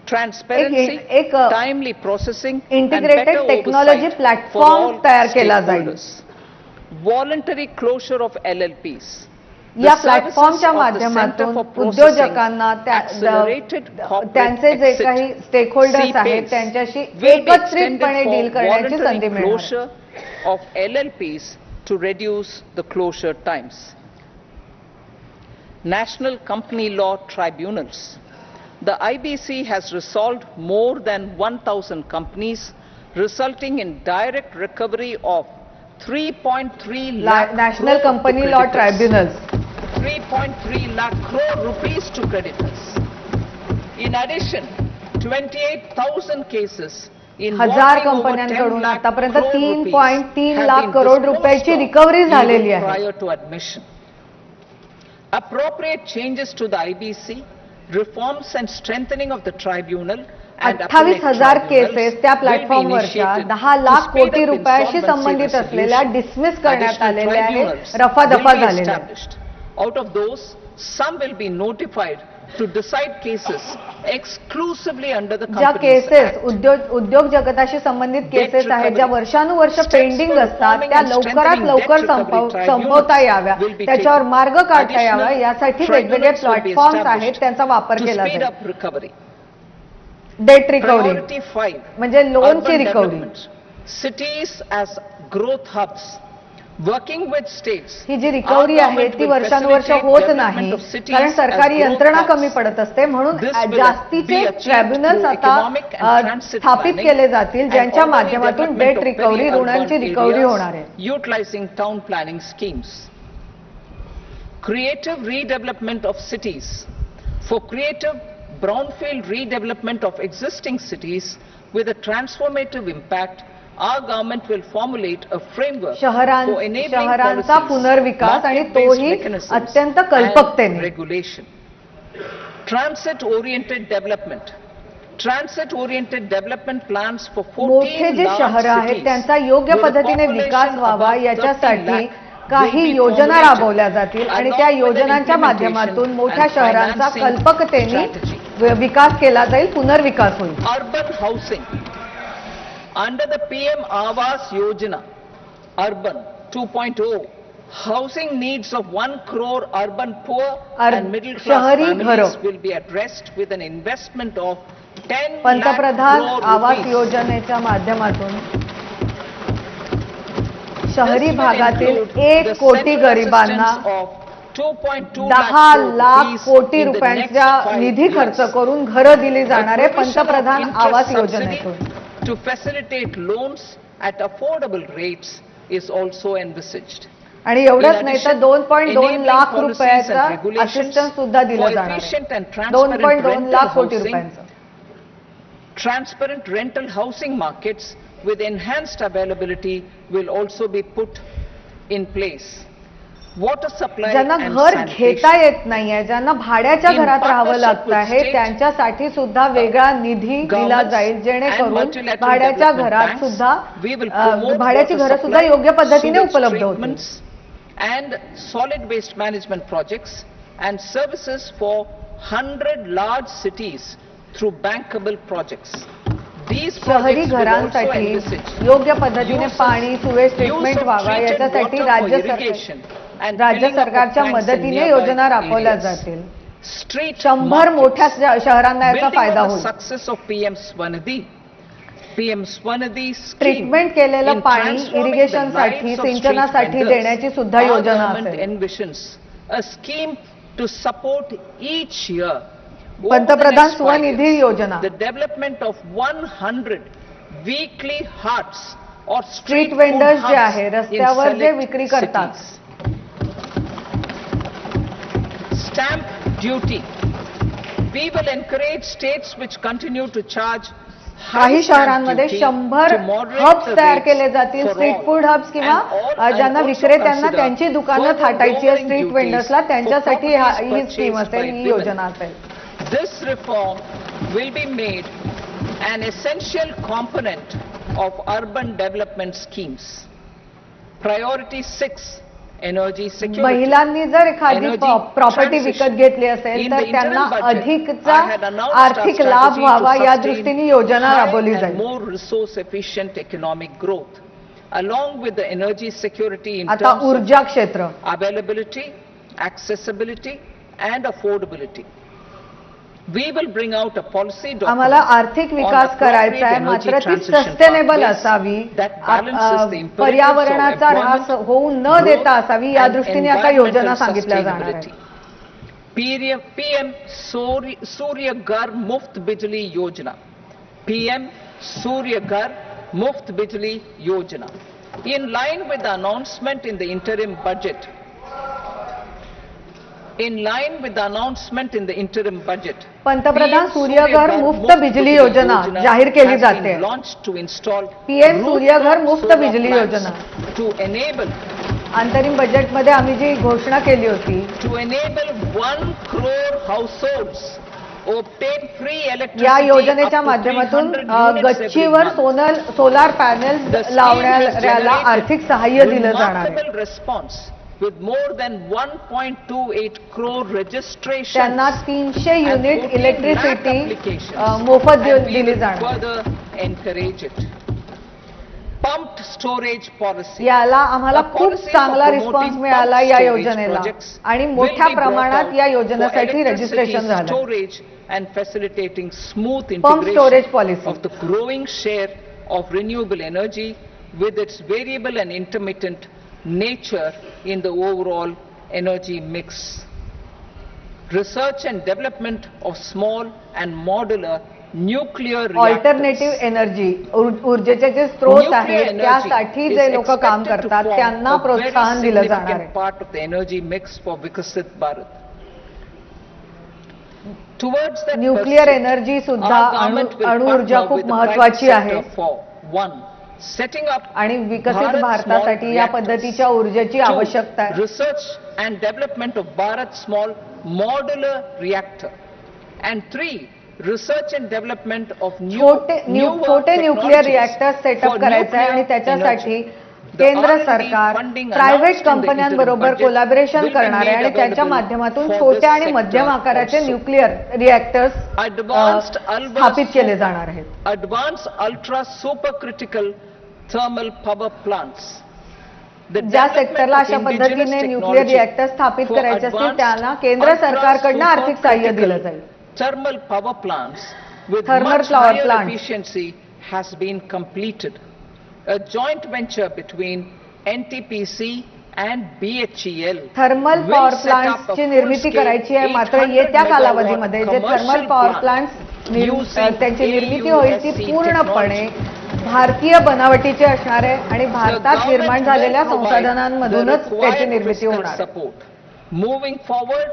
transparency, एक timely processing integrated and better technology oversight platform for all तयार केला जाईल. stakeholders. Voluntary closure of LLPs. या The प्लॅटफॉर्मच्या services of the Center माध्यमातून for उद्योजकांना Accelerated corporate त्यांचे जे exit, काही stake holders आहेत CPAs, त्यांच्याशी will be एकत्रितपणे extended डील for करण्याची voluntary संधी मिळणार. closure of LLPs to reduce the closure times. National Company Law Tribunals. The IBC has resolved more than 1,000 companies, resulting in direct recovery of 3.3 lakh national crore company to law creditors. Tribunals 3.3 lakh crore rupees to creditors. In addition, 28,000 cases हजार involving over 10 कंपन्यांकडून lakh आतापर्यंत crore rupees 3.3 have lakh been crore disposed रुपयाची of recovery झालेली even आहे. prior to admission. Appropriate changes to the IBC, reforms and strengthening of the tribunal and 28,000 cases त्या will be प्लॅटफॉर्मवरच्या initiated 10 to lakh speed कोटी up रुपयाशी insolvency संबंधित असलेल्या resolution. Dismiss करण्यात Additional आलेल्या आहेत, tribunals रफादफा will be झालेल्या आहेत. established. Out of those, some will be notified to decide cases exclusively under the ज्या Companies केसेस Act. उद्योग जगताशी संबंधित केसेस आहेत recovery. ज्या वर्षानुवर्ष Steps पेंडिंग for असतात reforming त्या and लवकरात strengthening लवकर debt recovery tribunals संपवता याव्या, will be त्याच्यावर taken. मार्ग काढता यावा Additional यासाठी वेगवेगळे tribunals will be प्लॅटफॉर्म्स आहेत established त्यांचा वापर to केला speed जाईल. up recovery. Debt recovery Priority 5. म्हणजे लोनची Urban recovery. development. Cities as growth hubs. Working with states. ही जी रिकव्हरी आहे ती वर्षानुवर्ष होत नाही कारण सरकारी यंत्रणा कमी पडत असते, म्हणून जास्तीचे ट्रायब्युनल्स आता स्थापित केले जातील ज्यांच्या माध्यमातून डेट रिकव्हरी, ऋणांची रिकव्हरी होणार आहे. Utilizing town planning schemes. Creative redevelopment of cities. For creative brownfield redevelopment of existing cities with a transformative impact, our government will formulate a framework for enabling शहरांचा policies, पुनर्विकास आणि market-based तोही mechanisms अत्यंत and कल्पकतेने. regulation. Transit-oriented development. Transit-oriented development plans for 14 मोठे जे large शहर आहेत cities त्यांचा योग्य with a पद्धतीने population विकास व्हावा above 30 याच्यासाठी lakh काही will be योजना formulated राबवल्या जातील आणि along त्या with an योजनांच्या implementation माध्यमातून मोठ्या and शहरांचा financing कल्पकतेने strategy. विकास केला जाईल, पुनर्विकास होईल. Urban housing. Under the PM Awas Yojana, Urban 2.0, housing needs of 1 crore urban poor and middle class शहरी families घरं. will be addressed with an investment of 10 lakh पंतप्रधान crore आवास rupees. योजनेच्या माध्यमातून शहरी This will भागातील include 1 the कोटी central गरिबांना assistance of 2.2 10 लाख rupees कोटी in the रुपयांच्या next 5 निधी खर्च years. करून घरं दिली जाणार आहे The provision of पंतप्रधान interest आवास subsidy योजनेतून. to facilitate loans at affordable rates is also envisaged. आणि एवढंच नाही तर 2.2 लाख रुपयाचा असिस्टन्स सुद्धा दिलं जाणार आहे. 2.2 लाख कोटी रुपयांचं. Transparent rental housing markets with enhanced availability will also be put in place. Water supply ज्यांना and घर sanitation. घेता येत नाहीये, ज्यांना भाड्याच्या घरात राहावं लागतं आहे, त्यांच्यासाठी सुद्धा वेगळा निधी दिला जाईल, जेणेकरून भाड्याच्या घरात सुद्धा भाड्याची घरं सुद्धा योग्य पद्धतीने उपलब्ध होतील. And solid waste management projects and services for 100 large cities through bankable projects. These शहरी projects will also घरांसाठी envisage योग्य पद्धतीने पाणी सुवेज ट्रीटमेंट use of व्हावा treated याच्यासाठी water राज्य for irrigation and राज्य filling up of सरकारच्या tanks in मदतीने nearby योजना राबवल्या areas. जातील. Street 100 markets. मोठ्या शहरांना याचा Building फायदा on the होईल. success of PM Swanidhi. PM Swanidhi scheme treatment केलेलं in पाणी transforming the इरिगेशनसाठी lives of street सिंचनासाठी vendors. देण्याची सुद्धा Our योजना government असेल. envisions a scheme to support each year पंतप्रधान स्वनिधी योजना, the development of 100 weekly huts or street street food vendors J hubs आहे in रस्त्यावर जे select विक्री करतात. cities. Stamp duty. We will encourage states which continue to charge काही शहरांमध्ये 100 hubs तयार केले जातील, स्ट्रीट फूड हब्स किंवा ज्यांना विक्रेत्यांना त्यांची दुकानं थाटायची आहे स्ट्रीट वेंडर्सला, त्यांच्यासाठी ही स्कीम असेल, ही योजना असेल. This reform will be made an essential component of urban development schemes. Priority 6, energy security. महिलांनी जर एखादी Energy प्रॉपर्टी transition. विकत घेतली असेल In तर the त्यांना interim budget, अधिकचा I had announced our आर्थिक strategy लाभ to व्हावा या sustain दृष्टीने योजना high राबवली and जाईल. more resource efficient economic growth, along with the energy security in आता terms ऊर्जा क्षेत्र, of availability, accessibility and affordability. We will bring out a policy आम्हाला document आर्थिक विकास करायचा आहे, मात्र ती सस्टेनेबल असावी, पर्यावरणाचा ऱ्हास होऊ न देता असावी, या दृष्टीने आता योजना सांगितल्या जाणार आहेत. PM Surya Ghar Muft Bijli Yojana. PM Surya Ghar Muft Bijli Yojana. In line with the announcement in the interim budget, पंतप्रधान सूर्यघर मुफ्त बिजली योजना जाहीर केली जाते. PM सूर्यघर मुफ्त बिजली योजना टू एनेबल अंतरिम बजेटमध्ये आम्ही जी घोषणा केली होती, to enable 1 crore households obtain free electricity या योजनेच्या up to माध्यमातून 300 units every गच्चीवर month. Solar panels The scheme has लावण्याला generated आर्थिक सहाय्य दिलं जाणार आहे. remarkable response with more than 1.28 crore registrations. त्यांना 300 and unit 14 lakh electricity applications. मोफत And we दिली will जाणार. further encourage it. Pumped storage policy. याला आम्हाला खूप चांगला रिस्पॉन्स मिळाला या योजनेला आणि मोठ्या प्रमाणात या योजनेसाठी रजिस्ट्रेशन झालं. Storage and facilitating smooth Pump storage policy. integration of the growing share of renewable energy with its variable and intermittent nature in the overall energy mix. Research and development of small and modular nuclear reactors. Alternative energy, ऊर्जेचे जे स्रोत आहेत त्यासाठी जे लोक काम करतात त्यांना प्रोत्साहन दिलं जाणार आहे. Part of the energy mix for Vikasit Bharat. Towards that nuclear pursuit, energy सुद्धा our government will अणु ऊर्जा partner खूप with the महत्वाची private आहे sector for one, setting up आणि विकसित Bharat भारतासाठी Small या Reactors. पद्धतीच्या ऊर्जेची Two, आवश्यकता आहे. research and development of Bharat Small Modular Reactor. And 3, research and development of छोटे न्यूक्लिअर रिॲक्टर सेटअप करायचं आहे आणि त्याच्यासाठी केंद्र सरकार प्रायव्हेट कंपन्यांबरोबर कोलॅबोरेशन करणार आहे आणि त्याच्या माध्यमातून छोट्या आणि मध्यम आकाराचे न्यूक्लिअर रिॲक्टर्स स्थापित केले जाणार आहेत. advanced ultra supercritical thermal power plants. ज्या सेक्टरला अशा पद्धतीने न्यूक्लिअर रिॲक्टर स्थापित करायचे असतील त्यांना केंद्र सरकारकडून आर्थिक सहाय्य दिलं जाईल. Thermal power plants with Thermal much power higher plants. efficiency has been completed. A joint venture between NTPC and BHEL. Thermal will power set up a प्लांट्सची निर्मिती full-scale करायची आहे, मात्र 800 येत्या megawatt कालावधीमध्ये जे thermal commercial power plant plants using त्यांची निर्मिती होईल ती AUSC पूर्णपणे technology भारतीय बनावटीचे असणार आहे आणि भारतात निर्माण झालेल्या संसाधनांमधूनच त्याची निर्मिती होणार आहे. support. Moving forward,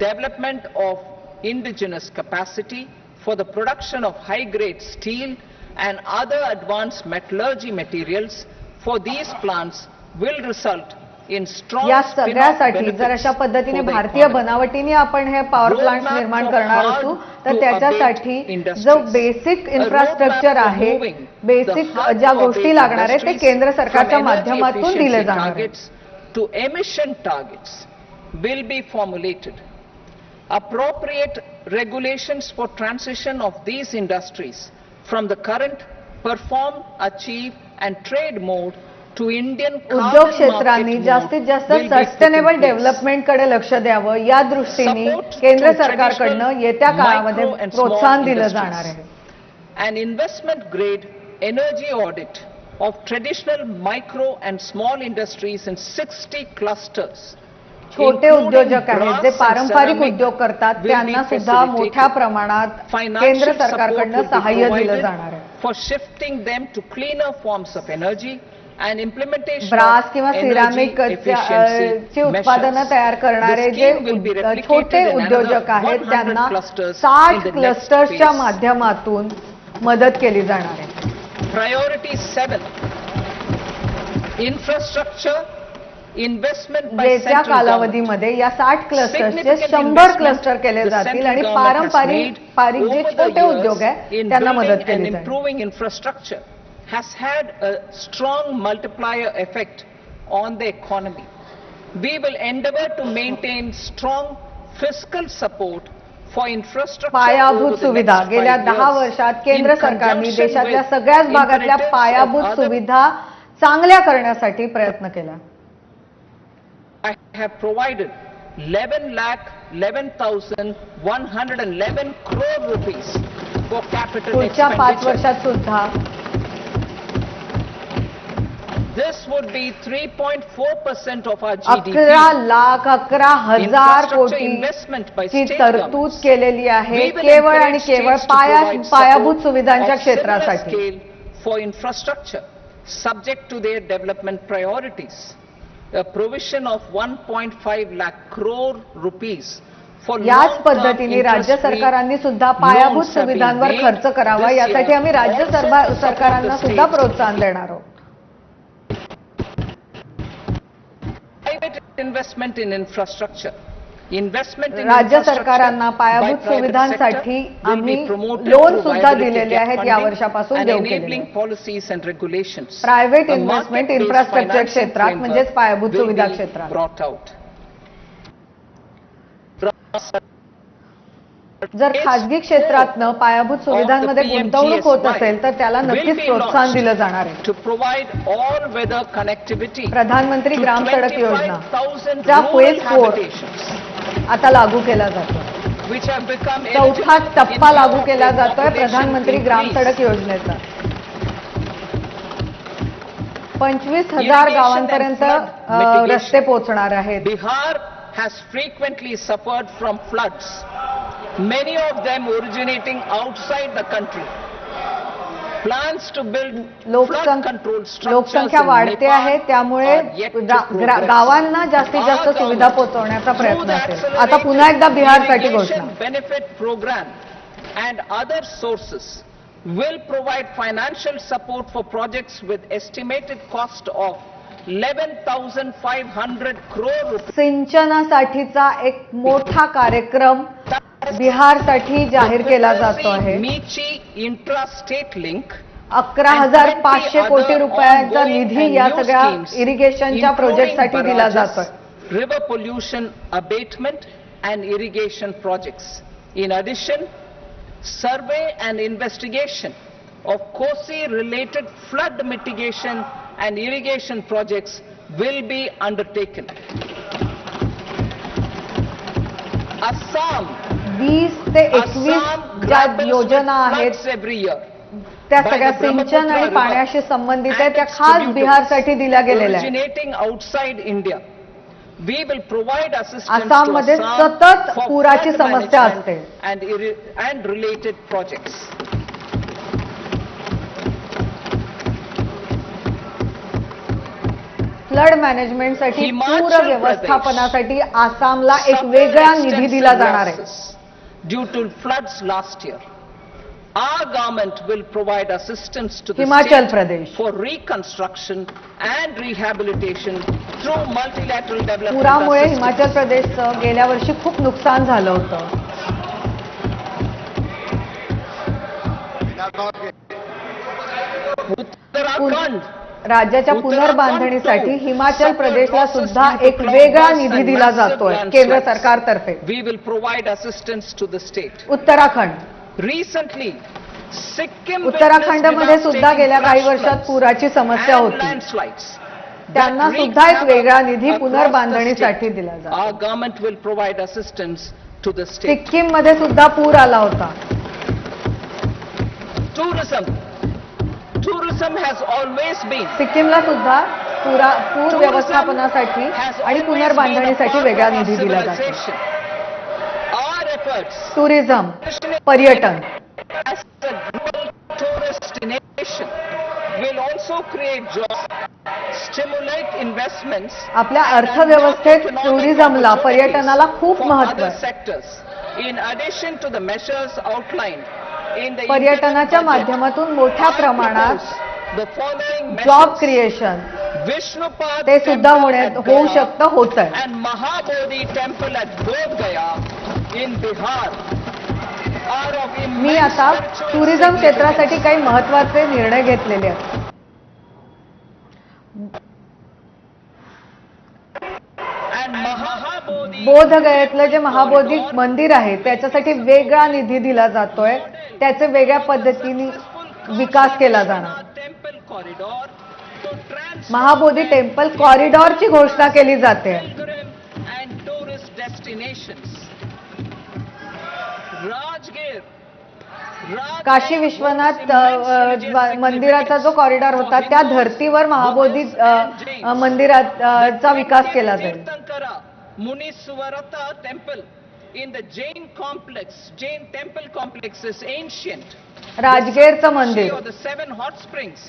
development of indigenous capacity for the production of high-grade steel and other advanced metallurgy materials for these plants will result in strong या spin-off सगळ्यासाठी जर अशा benefits पद्धतीने for the भारतीय economy. बनावटीने आपण हे पॉवर प्लांट Roadmap निर्माण for करणार hard असू to तर त्याच्यासाठी abate industries. जो basic A infrastructure roadmap for आहे, moving बेसिक the hard ज्या to गोष्टी abate लागणार आहेत ते industries केंद्र सरकारच्या from energy माध्यमातून दिले efficiency जाणार आहेत. targets to emission targets will be formulated. Appropriate regulations for transition of these industries from the current perform, achieve and trade mode to Indian उद्योग carbon क्षेत्रांनी market जास्तीत जास्त mode will be put in sustainable place. डेव्हलपमेंटकडे लक्ष द्यावं या दृष्टीने Support केंद्र to सरकारकडनं traditional येत्या काळामध्ये micro and small प्रोत्साहन दिलं industries. जाणार आहे. An investment grade energy audit of traditional micro and small industries in 60 clusters. छोटे including उद्योजक आहेत brass जे and पारंपरिक ceramic, उद्योग करतात will be त्यांना सुद्धा facilitated. मोठ्या प्रमाणात Financial केंद्र support सरकारकडनं will be सहाय्य दिलं provided जाणार आहे. for shifting them to cleaner forms of energy and implementation brass of किंवा energy सिरामिक efficiency ची उत्पादनं measures. तयार करणारे The J scheme will be replicated छोटे in उद्योजक another आहेत 100 त्यांना clusters in 60 the next क्लस्टर्सच्या phase. माध्यमातून मदत केली जाणार आहे. Priority 7, infrastructure investment by येत्या central government. कालावधीमध्ये या 60 क्लस्टर्सचे Significant 100 investment क्लस्टर केले the जातील central आणि government has पारंपरिक made जे over the छोटे years उद्योग आहेत in त्यांना मदत building and केली जाईल. improving infrastructure has had a strong multiplier effect on the economy. We will endeavor to maintain strong fiscal support for infrastructure over पायाभूत the सुविधा next 5 गेल्या 10 years वर्षात केंद्र in सरकारने conjunction देशातल्या with सगळ्याच भागातल्या imperatives of पायाभूत other. सुविधा चांगल्या करण्यासाठी प्रयत्न केला. I have provided 11,11,111 crore rupees for capital पुढच्या 5 expenditure. वर्षात सुद्धा This would be 3.4% of our GDP. 11,11,000 Infrastructure investment by कोटीची state तरतूद governments. केलेली आहे We will केवळ आणि encourage केवळ states to provide पायाभूत support सुविधांच्या of similar क्षेत्रासाठी. scale for infrastructure subject to their development priorities. A provision of 1.5 lakh crore rupees for याच long-term पद्धतीने राज्य interest-free सरकारांनी सुद्धा पायाभूत loans have been सुविधांवर made खर्च करावा this यासाठी year आम्ही राज्य also to support सरकारांना the सुद्धा states. प्रोत्साहन देणार आहोत. Private investment in infrastructure. Investment in राज्य infrastructure सरकारांना by पायाभूत private सुविधांसाठी sector will आम्ही be promoted लोन through सुद्धा viability दिलेले gap आहेत या funding वर्षापासून and देऊ केलेले enabling आहेत. policies and regulations. Private A investment market-based infrastructure financing क्षेत्रात framework म्हणजेच पायाभूत will सुविधा be क्षेत्रात. brought out. जर खाजगी क्षेत्रातनं पायाभूत सुविधांमध्ये गुंतवणूक होत असेल तर त्याला नक्कीच प्रोत्साहन दिलं जाणार आहे. To provide all-weather connectivity प्रधानमंत्री to ग्राम सडक योजना 25,000 चा rural फेज 4 habitations, आता लागू केला जातो. which have become चौथा eligible टप्पा in लागू view of केला their जातोय population प्रधानमंत्री ग्राम increase. सडक योजनेचा. 25,000 गावांपर्यंत रस्ते पोहोचणार आहेत. Bihar has frequently suffered from floods, many of them originating outside the country. Plans to build flood control structures लोकसंख्या in वाढते Nepal आहे त्यामुळे are yet to progress. गावांना जास्तीत जास्त Our सुविधा government, पोहोचवण्याचा through प्रयत्न the असेल. आता पुन्हा एकदा बिहारसाठी irrigation घोषणा. benefit program and other sources will provide financial support for projects with estimated cost of 11,500 crore rupees. सिंचनासाठीचा एक मोठा कार्यक्रम बिहारसाठी जाहीर केला जातो आहे. Michi intra-state link 11,500 कोटी रुपयांचा निधी या सगळ्या इरिगेशनच्या प्रोजेक्टसाठी दिला जातोय. river pollution abatement and irrigation projects. In addition, survey and investigation of Kosi-related flood mitigation and irrigation projects will be undertaken. Assam 20 ते 21 ज्या योजना आहेत every year. त्या सगळ्या सिंचन आणि पाण्याशी संबंधित आहेत त्या खास बिहारसाठी दिल्या गेलेल्या आहेत. Originating outside India. We will provide assistance आसाममध्ये to Assam सतत for पुराची flood समस्या management असते. and related projects. फ्लड मॅनेजमेंटसाठी हिमाचल पूर व्यवस्थापनासाठी आसामला एक वेगळा निधी दिला जाणार आहे. Due to floods last year, our government will provide assistance to the Himachal state Pradesh. for reconstruction and rehabilitation through multilateral development पुरामुळे assistance. हिमाचल प्रदेशचं गेल्या वर्षी खूप नुकसान झालं होतं. Uttarakhand, राज्याच्या पुनर्बांधणीसाठी हिमाचल प्रदेशला सुद्धा एक वेगळा निधी दिला जातोय केंद्र सरकारतर्फे. we will provide assistance to the state. Uttarakhand Recently, Sikkim उत्तराखंडमध्ये सुद्धा गेल्या काही वर्षात पुराची समस्या होती. landslides. त्यांना सुद्धा एक वेगळा निधी पुनर्बांधणीसाठी दिला जातो. Our government will provide assistance to the state. Sikkim मध्ये सुद्धा पूर आला होता. Tourism has always been सिक्कीमला सुद्धा पूर व्यवस्थापनासाठी आणि पुनर्बांधणीसाठी वेगळा निधी दिला जातो. our efforts टुरिझम, पर्यटन as a global tourist destination will also create jobs, stimulate investments. आपल्या अर्थव्यवस्थेत टुरिझमला, पर्यटनाला खूप महत्त्व other आहे. sectors. In addition to the measures outlined in the पर्यटनाच्या interim budget, माध्यमातून मोठ्या I प्रमाणात propose the following job measures. Creation Vishnupad ते सुद्धा temple at होऊ Gaya शकतं, होत आहे. and Mahabodhi temple at Bodh Gaya in Bihar are of me immense आता spiritual टुरिझम क्षेत्रासाठी significance. काही महत्त्वाचे निर्णय घेतलेले आहेत. And Mahabodhi बोध गयेतलं जे महाबोधी मंदिर आहे त्याच्यासाठी वेगळा निधी दिला जातोय. त्याचे वेगळ्या पद्धतीने विकास केला जाणार. temple corridor to trans Mahabodhi temple कॉरिडॉरची घोषणा केली जाते. pilgrim and tourist destinations. Rajgir. Kashi Vishwanath मंदिराचा जो कॉरिडॉर होता त्या धर्तीवर महाबोधी मंदिराचा विकास केला जाईल. Tirthankara Muniswarata temple in the Jain complex. Jain temple complex is ancient. राजगीरचं मंदिर, The 7 hot springs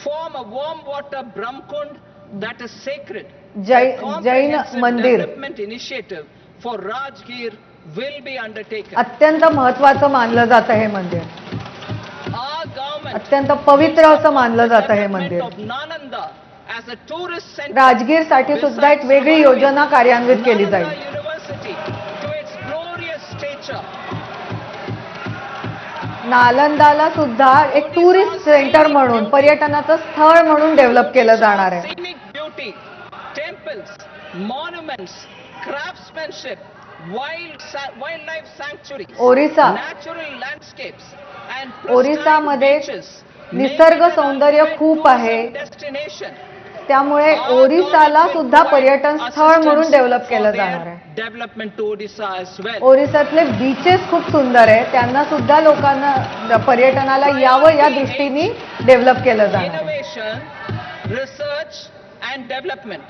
form a warm water Brahmkund that is sacred. Jain Comprehensive मंदिर development initiative for Rajgir will be undertaken. अत्यंत महत्वाचं मानलं जातं हे मंदिर. Our government अत्यंत पवित्र असं मानलं जातं हे मंदिर. of Nalanda as a tourist center. राजगीरसाठी सुद्धा एक वेगळी योजना कार्यान्वित केली जाईल. Nalanda University to its glorious stature. नालंदाला सुद्धा एक टुरिस्ट सेंटर म्हणून, पर्यटनाचं स्थळ म्हणून डेव्हलप केलं जाणार आहे. Scenic beauty, temples, monuments, craftsmanship, wildlife sanctuaries, Orissa natural landscapes and ओरिसामध्ये pristine beaches Nisarga make it a सौंदर्य खूप आहे. tourism destination. त्यामुळे ओरिसाला सुद्धा पर्यटन स्थळ म्हणून डेव्हलप केलं जाणार आहे. Development to Odisha as well. ओरिसातले बीचेस खूप सुंदर आहे, त्यांना सुद्धा लोकांना पर्यटनाला यावं या दृष्टीने डेव्हलप केलं जाणार आहे. Innovation, research and development.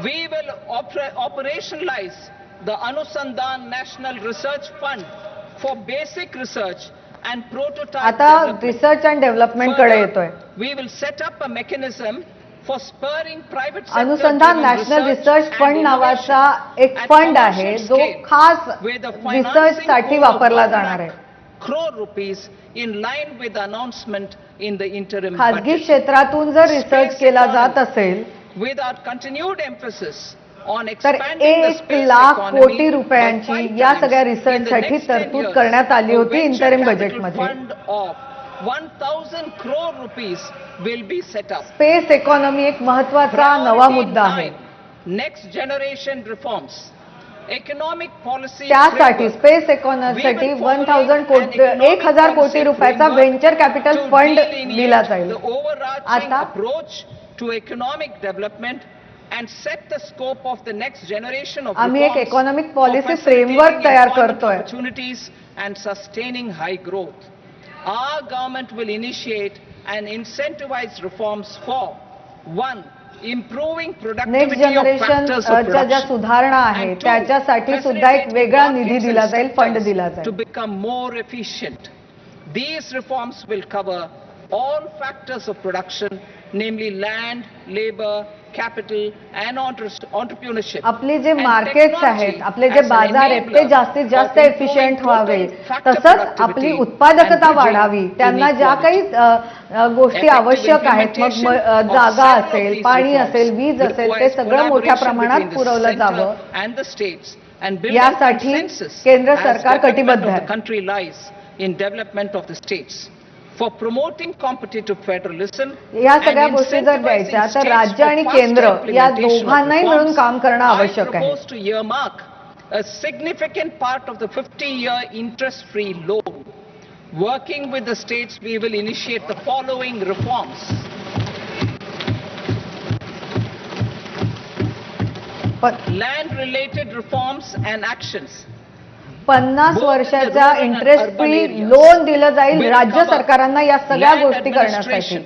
We will operationalize the Anusandhan National Research Fund for basic research and prototype आता development. रिसर्च अँड डेव्हलपमेंट कडे येतोय. We will set up a mechanism for spurring private sector अनुसंधान driven national research research and fund नावाचा एक at fund आहे commercial जो scale खास with the research financing साठी of वापरला 1 जाणार आहे. crore rupees in line with the announcement in the interim खासगी budget. क्षेत्रातून जर रिसर्च केला जात असेल With our continued emphasis on तर expanding the 1 space lakh economy कोटी by रुपयांची 5 या times सगळ्या in the रिसर्चसाठी next 10 तरतूद years, करण्यात आली a होती venture इंटरिम capital बजेटमध्ये. fund of 1,000 crore rupees will be set up. Space economy एक महत्वाचा नवा मुद्दा आहे. Next generation reforms. Economic policy त्यासाठी framework स्पेस इकॉनॉमीसाठी 1,000 कोटी रुपयाचा venture capital to fund delineate दिला जाईल. the overarching आता approach to economic development and set the scope of the next generation of आम्ही एक reforms economic for policy facilitating framework तयार employment करतोय. opportunities and sustaining high growth. Our government will initiate and incentivize reforms for 1. Improving next productivity of generation factors of च्या ज्या production. सुधारणा आहेत And two, त्याच्यासाठी सुद्धा एक वेगळा facilitate निधी markets दिला and जाईल, फंड sectors दिला to जाईल. become more efficient. These reforms will cover all factors of production namely land, labor, capital and entrepreneurship. आपले जे And मार्केट्स technology आहेत, आपले जे as an बाजार आहेत ते enabler जास्तीत जास्त of improving एफिशियंट व्हावे, total factor तसंच productivity आपली उत्पादकता and bridging वाढावी, त्यांना ज्या काही inequality. गोष्टी Effective आवश्यक आहेत, मग implementation of जागा several of असेल, these पाणी reforms असेल, वीज असेल, ते requires सगळं मोठ्या collaboration प्रमाणात between the पुरवलं center जावं, and the states and building यासाठी consensus केंद्र as सरकार development कटिबद्ध of the आहे. country lies in development of the states. For promoting competitive federalism या and सगळ्या गोष्टी जर incentivizing द्यायच्या तर states राज्य for आणि faster केंद्र या implementation of दोघांनाही मिळून reforms, काम करणं I आवश्यक आहे. propose to earmark a significant part of the 50-year interest-free loan. Working with the states, we will initiate the following reforms. Land-related reforms and actions. 50 वर्षाच्या इंटरेस्ट फ्री लोन दिलं जाईल राज्य सरकारांना या सगळ्या गोष्टी करण्यासाठी.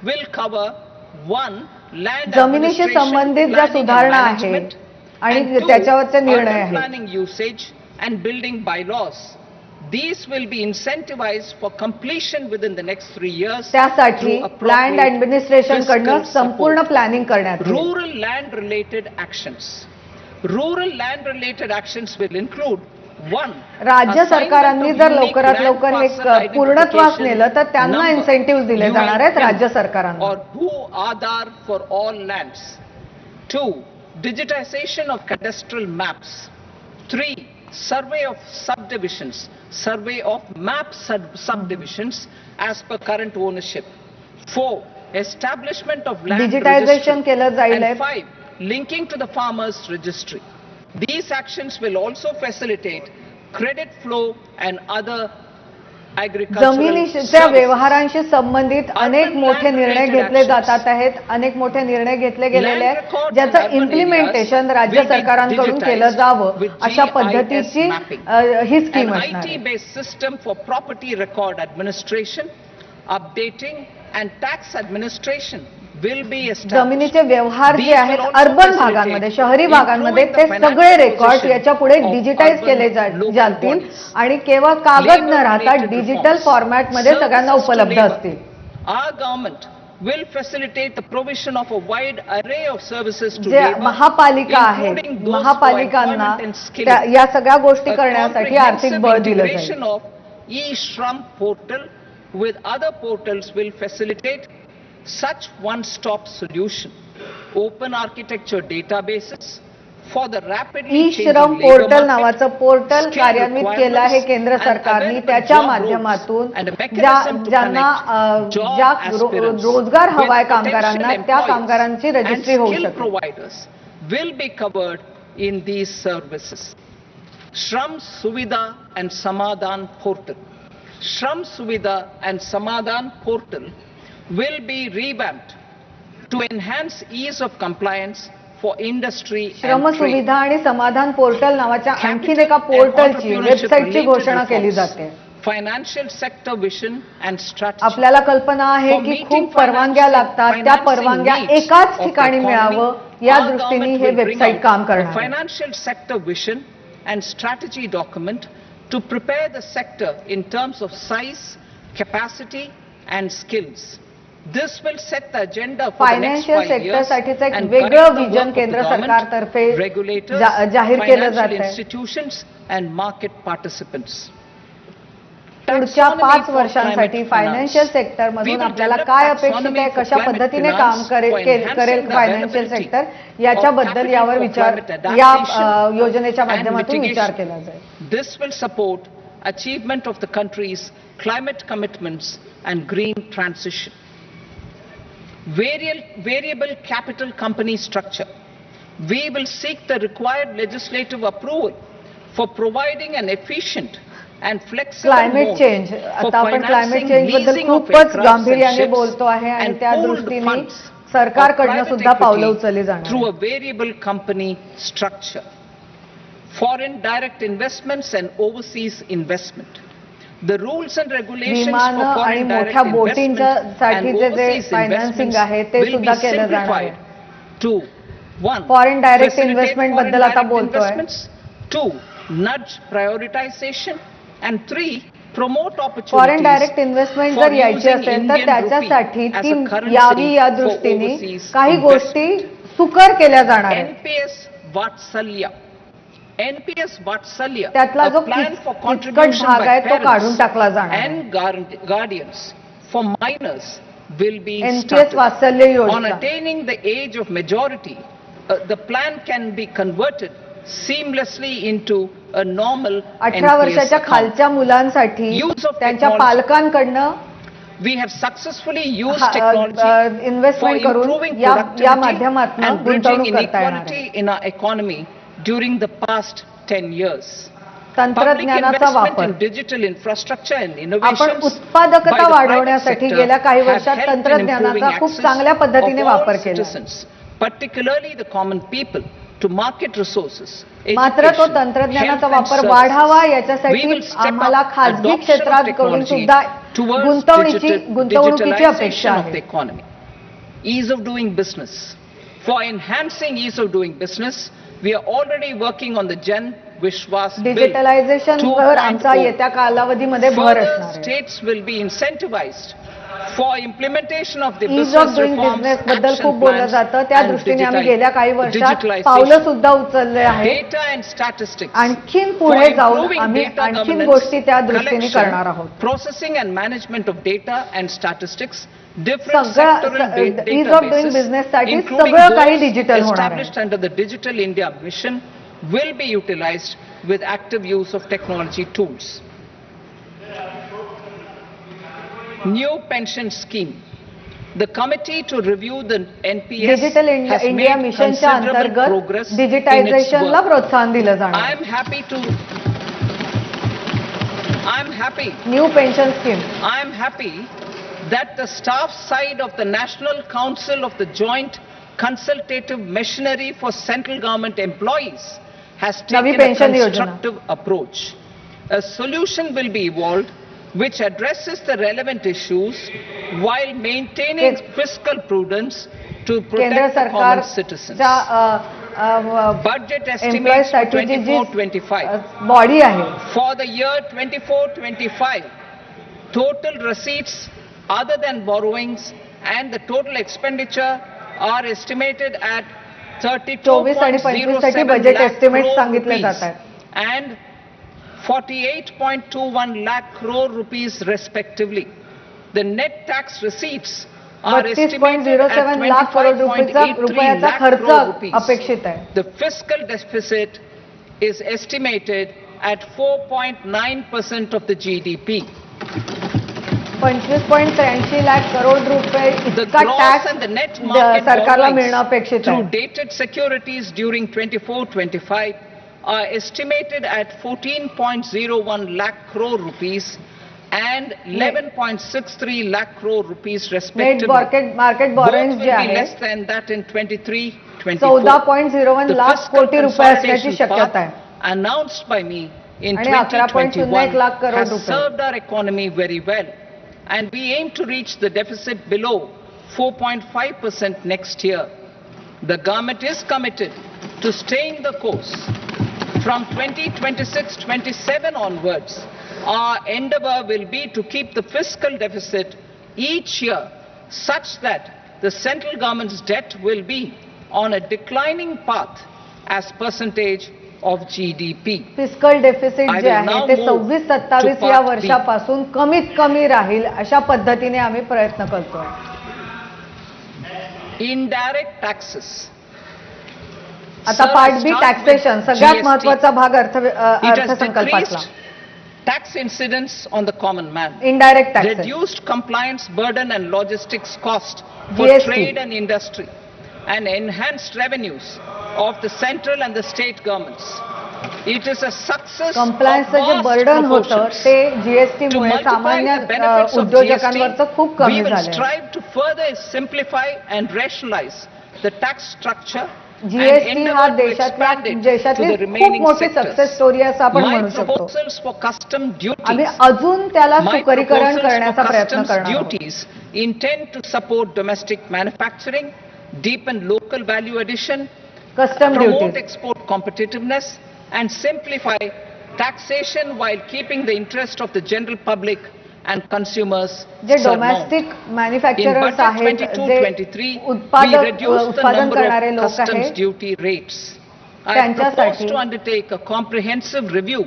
Will cover one, land जमिनीशी संबंधित ज्या सुधारणा आहेत आणि त्याच्यावरचे निर्णय आहेत, planning usage and building bylaws. These will be incentivized for completion within the next 3 years. त्यासाठी लँड ऍडमिनिस्ट्रेशन कडनं संपूर्ण प्लॅनिंग करण्यात येईल. Rural land related actions. Rural land related actions will include one, राज्य सरकारांनी जर लवकरात लवकर हे पूर्णत्वास नेलं तर त्यांना इन्सेंटिव्ह दिले जाणार आहेत राज्य सरकारांना. or Bhu Aadhar for all lands. 2, digitization of cadastral maps. 3, survey of subdivisions, survey of map subdivisions as per current ownership. 4, establishment of land Digitization केलं जाईल. and 5, linking to the farmers registry. These actions will also facilitate credit flow and other agricultural जमिनीच्या services. व्यवहारांशी संबंधित अनेक मोठे निर्णय घेतले जातात आहेत, अनेक मोठे निर्णय घेतले गेलेले आहेत, ज्याचं इम्प्लिमेंटेशन राज्य सरकारांकडून केलं जावं अशा पद्धतीची ही स्कीम An असणार आहे. IT-based system for property record administration, updating and tax administration will be established. जमिनीचे व्यवहार जे आहेत अर्बन भागांमध्ये, शहरी भागांमध्ये ते सगळे रेकॉर्ड याच्या पुढे डिजिटाईज केले जातील आणि केवळ कागद न राहता डिजिटल फॉर्मॅटमध्ये सगळ्यांना उपलब्ध असतील. Our government will facilitate the provision of a wide array of services to J labor, महापालिका आहेत, including those for महापालिकांना employment and skilling. या सगळ्या गोष्टी A करण्यासाठी आर्थिक comprehensive बळ दिलं जाईल. integration of e-Shram portal with other portals will facilitate such one-stop solution. Open architecture databases for the rapidly E changing श्रम labor पोर्टल market, नावाचं पोर्टल skill कार्यान्वित केलं आहे requirements केंद्र and सरकारने. available त्याच्या job माध्यमातून roles and a mechanism to ज्यांना connect job ज्या aspirants रोजगार with हवाय potential कामगारांना त्या employers कामगारांची and रजिस्ट्री होऊ skill शकते. providers will be covered in these services. Shram Suvidha and Samadhan portal. Shram Suvidha and Samadhan portal will be revamped to enhance ease of compliance for industry श्रम and trade. सुविधा आणि समाधान portal नावाच्या आणखीन एका पोर्टलची वेबसाईटची घोषणा केली जाते. Financial sector vision and strategy. आपल्याला कल्पना आहे की खूप परवानग्या लागतात, त्या परवानग्या एकाच ठिकाणी मिळावं या दृष्टीने हे वेबसाईट काम करणार आहे. Financial sector vision and strategy document to prepare the sector in terms of size, capacity and skills. This will set the agenda for the next 5 financial years सेक्टरसाठीचं एक and वेगळं guide the vision work of केंद्र the government, सरकारतर्फे regulators, जाहीर केलं financial जात आहे. institutions and market participants. पुढच्या Taxonomy 5 for वर्षांसाठी climate financial finance. Sector We मधून will आपल्याला develop काय अपेक्षित taxonomy आहे, for कशा climate पद्धतीने finance काम for enhancing करेल the फायनान्शियल availability सेक्टर याच्याबद्दल यावर capital for विचार climate या adaptation योजनेच्या and माध्यमातून विचार mitigation. केला जाईल. This will support achievement of the country's climate commitments and green transition. Variable capital company structure. We will seek the required legislative approval for providing an efficient and flexible climate mode change, for आता आपण climate financing change बद्दल leasing of खूपच aircrafts and गांभीर्याने ships बोलतो आहे आणि and त्या pooled दृष्टीने funds सरकारकडनं of सुद्धा private पावलं equity उचलली जाणार through a आहेत. variable company structure. Foreign direct investments and overseas investment. The rules and regulations विमानं for आणि foreign direct मोठ्या investment बोटींच्या and साठीचे जे overseas फायनान्सिंग investments आहे ते will सुद्धा be केलं जाणार आहे. simplified to 1. Foreign direct facilitate investment foreign बद्दल आता direct बोलतोय. investments. 2. Nudge prioritization and 3. promote foreign opportunities direct investment for जर यायची using असेल तर Indian त्याच्यासाठी rupee as ती a currency यावी या for दृष्टीने overseas काही investment. गोष्टी सुकर केल्या जाणार आहेत. NPS Vatsalya. NPS Vatsalya, त्यातला a जो plan for किचकट contribution भाग by आहे तो काढून parents टाकला जाणार आहे. and guardians for minors will be NPS started. वात्सल्य On योजना attaining the age of majority, the plan can be converted seamlessly into a normal 18 NPS वर्षाच्या account. खालच्या मुलांसाठी Use of त्यांच्या technology. पालकांकडनं We have successfully used technology investment for करून improving या productivity माध्यमातून and bridging गुंतवणूक करता येणार आहे. inequality in our economy during the past 10 years. Public तंत्रज्ञानाचा investment वापर in digital infrastructure and आपण innovations by उत्पादकता the private वाढवण्यासाठी sector गेल्या काही have वर्षात helped in तंत्रज्ञानाचा improving खूप access चांगल्या पद्धतीने of all वापर केला. citizens, particularly the common people, to market resources, मात्र तो education, तंत्रज्ञानाचा health and वापर services. वाढावा We याच्यासाठी will step आम्हाला up खाजगी adoption of क्षेत्राकडून technology सुद्धा towards गुंतवणुकीची digitalization अपेक्षा of the आहे. economy. Ease of doing business. For enhancing ease of doing business, we are already working on the Jan Vishwas Bill. Digitalisation वर आमचा 2.0. येत्या कालावधीमध्ये भर Further, असणार आहे. states will be incentivized for implementation of the ease of business doing reforms, business बद्दल खूप action बोललं plans जातं. त्या and दृष्टीने आम्ही गेल्या काही वर्षात digitalization. पावलं सुद्धा उचलले आहेत. Data and statistics. आणखीन पुढे For जाऊन improving आम्ही data आणखीन governance, गोष्टी त्या दृष्टीने collection, करणार आहोत. processing and management of data and statistics, different सगळं sectoral ease of doing databases, business साठी including सगळं काही those डिजिटल होणार आहे. established under the Digital India Mission, will be utilized with active use of technology tools. New pension scheme. The committee to review the NPS digital has India made मिशनच्या considerable अंतर्गत progress in its डिजिटायझेशनला work. प्रोत्साहन दिलं जाणार I आहे. am happy to. I am happy. New pension scheme I am happy that the staff side of the National Council of the Joint Consultative Machinery for Central Government Employees has Navi taken a pension योजना. constructive approach. A solution will be evolved which addresses the relevant issues while maintaining fiscal prudence to केंद्र protect the common citizens. सरकारच्या Budget employee estimates for साठीची जी 24-25. Body आहे For the year 24-25, total receipts other than borrowings and the total expenditure are estimated at 24 आणि 25 साठी 32.07 budget lakh estimate crore सांगितले rupees जात आहेत. and 48.21 lakh crore rupees respectively. The net tax receipts are estimated at 32.07 lakh crore 25.83 रुपयाचा lakh खर्च crore rupees. अपेक्षित आहे. The fiscal deficit is estimated at 4.9% of the GDP. 25.83 lakh crore रुपये The इतका gross and the net market सरकारला मिळणं borrowings अपेक्षित through आहे. dated securities during 24-25 are estimated at 14.01 lakh crore rupees and 11.63 lakh crore rupees net respectively. Market Both borrowing will J be आहे less than that in 23-24. 14.01 The lakh fiscal कोटी रुपये असण्याची consolidation शक्यता path आहे. announced by me in आणि 11.01 lakh 2021 crore has रुपये. served our economy very well, and we aim to reach the deficit below 4.5% next year. The government is committed to staying the course. From 2026-27 onwards, our endeavor will be to keep the fiscal deficit each year such that the central government's debt will be on a declining path as percentage of GDP. Fiscal deficit I J will आहे now ते move 26-27 to या part B. वर्षापासून कमीत कमी राहील अशा पद्धतीने आम्ही प्रयत्न करतोय. Indirect taxes. आता Sir, पार्ट I'll बी start टॅक्सेशन with सगळ्यात GST. महत्वाचा भाग It has अर्थसंकल्पातला decreased tax incidence on the common man, indirect taxes. reduced compliance burden and logistics cost for GST. trade and industry, and enhanced revenues of the central and the state governments. It is a success of कम्प्लायन्सचं जे vast burden होतं proportions. ते GST To मुळे multiply सामान्य the benefits of उद्योजकांवरचं खूप GST, we कमी will झालंय. strive to further simplify and rationalize the tax structure and GST हा endeavor to expand it to देशातली the खूप remaining मोठी सक्सेस sectors. स्टोरी असं आपण My म्हणू शकतो. proposals for custom आम्ही duties, अजून त्याला my सुकरीकरण proposals for करण्याचा प्रयत्न customs करणार आहोत. duties intend to support domestic manufacturing, deepen local value addition, custom promote duty export competitiveness, and simplify taxation while keeping the interest of the general public and consumers J surmount. Domestic In manufacturers budget आहेत, जे 22-23, we उत्पादन reduced the उत्पादन number करणारे of लोक customs आहेत duty rates. I त्यांच्यासाठी- propose to undertake a comprehensive review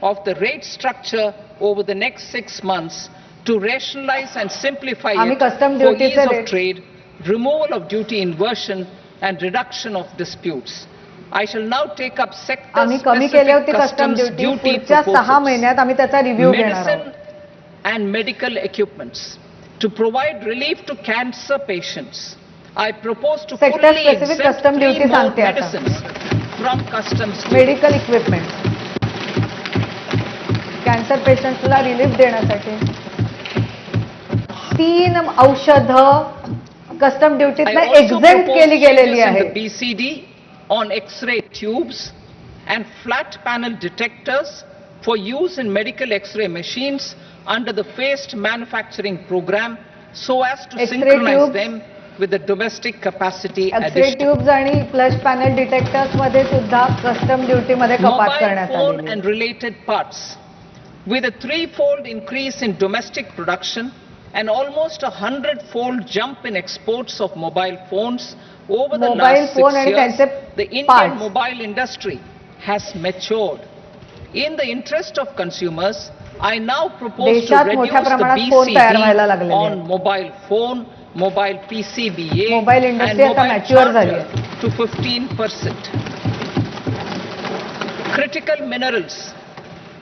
of the rate structure over the next 6 months to rationalize and simplify आम्ही it custom for duty ease चे of rate- trade, removal of duty inversion and reduction of disputes. I shall now take up आम्ही कमी केली होती sector-specific custom customs duty duty पुढच्या 6 proposals. महिन्यात आम्ही त्याचा रिव्ह्यू घेणार Medicine आहोत. and medical equipments. To provide relief to cancer patients, I propose to Sector fully specific exempt custom 3 duty more सांगते आता. medicines from customs duty. Medical equipment cancer पेशंट्सला relief देण्यासाठी 3 औषधं कस्टम I ड्युटीतनं also exempt propose केली गेलेली changes in आहे. the BCD on X-ray tubes and flat panel detectors for use in medical X-ray machines under the phased manufacturing program so as to X-ray synchronize tubes, them with the domestic capacity x-ray addition. Tubes आणि flush panel detectors मध्ये सुद्धा custom duty मध्ये कपात Mobile करण्यात phone आलेली and आहे. related parts. With a 3-fold increase in domestic production and almost a 100-fold jump in exports of mobile phones over the Mobile last phone 6 आणि years, त्यांचे the Indian parts. mobile industry has matured. In the interest of consumers, I now propose to देशात reduce मोठ्या the प्रमाणात phone तयार व्हायला BCD लागलेले on आहेत. mobile phone, mobile PCBA Mobile and industry आता mobile mature झाली आहे. charger to 15%. Critical minerals.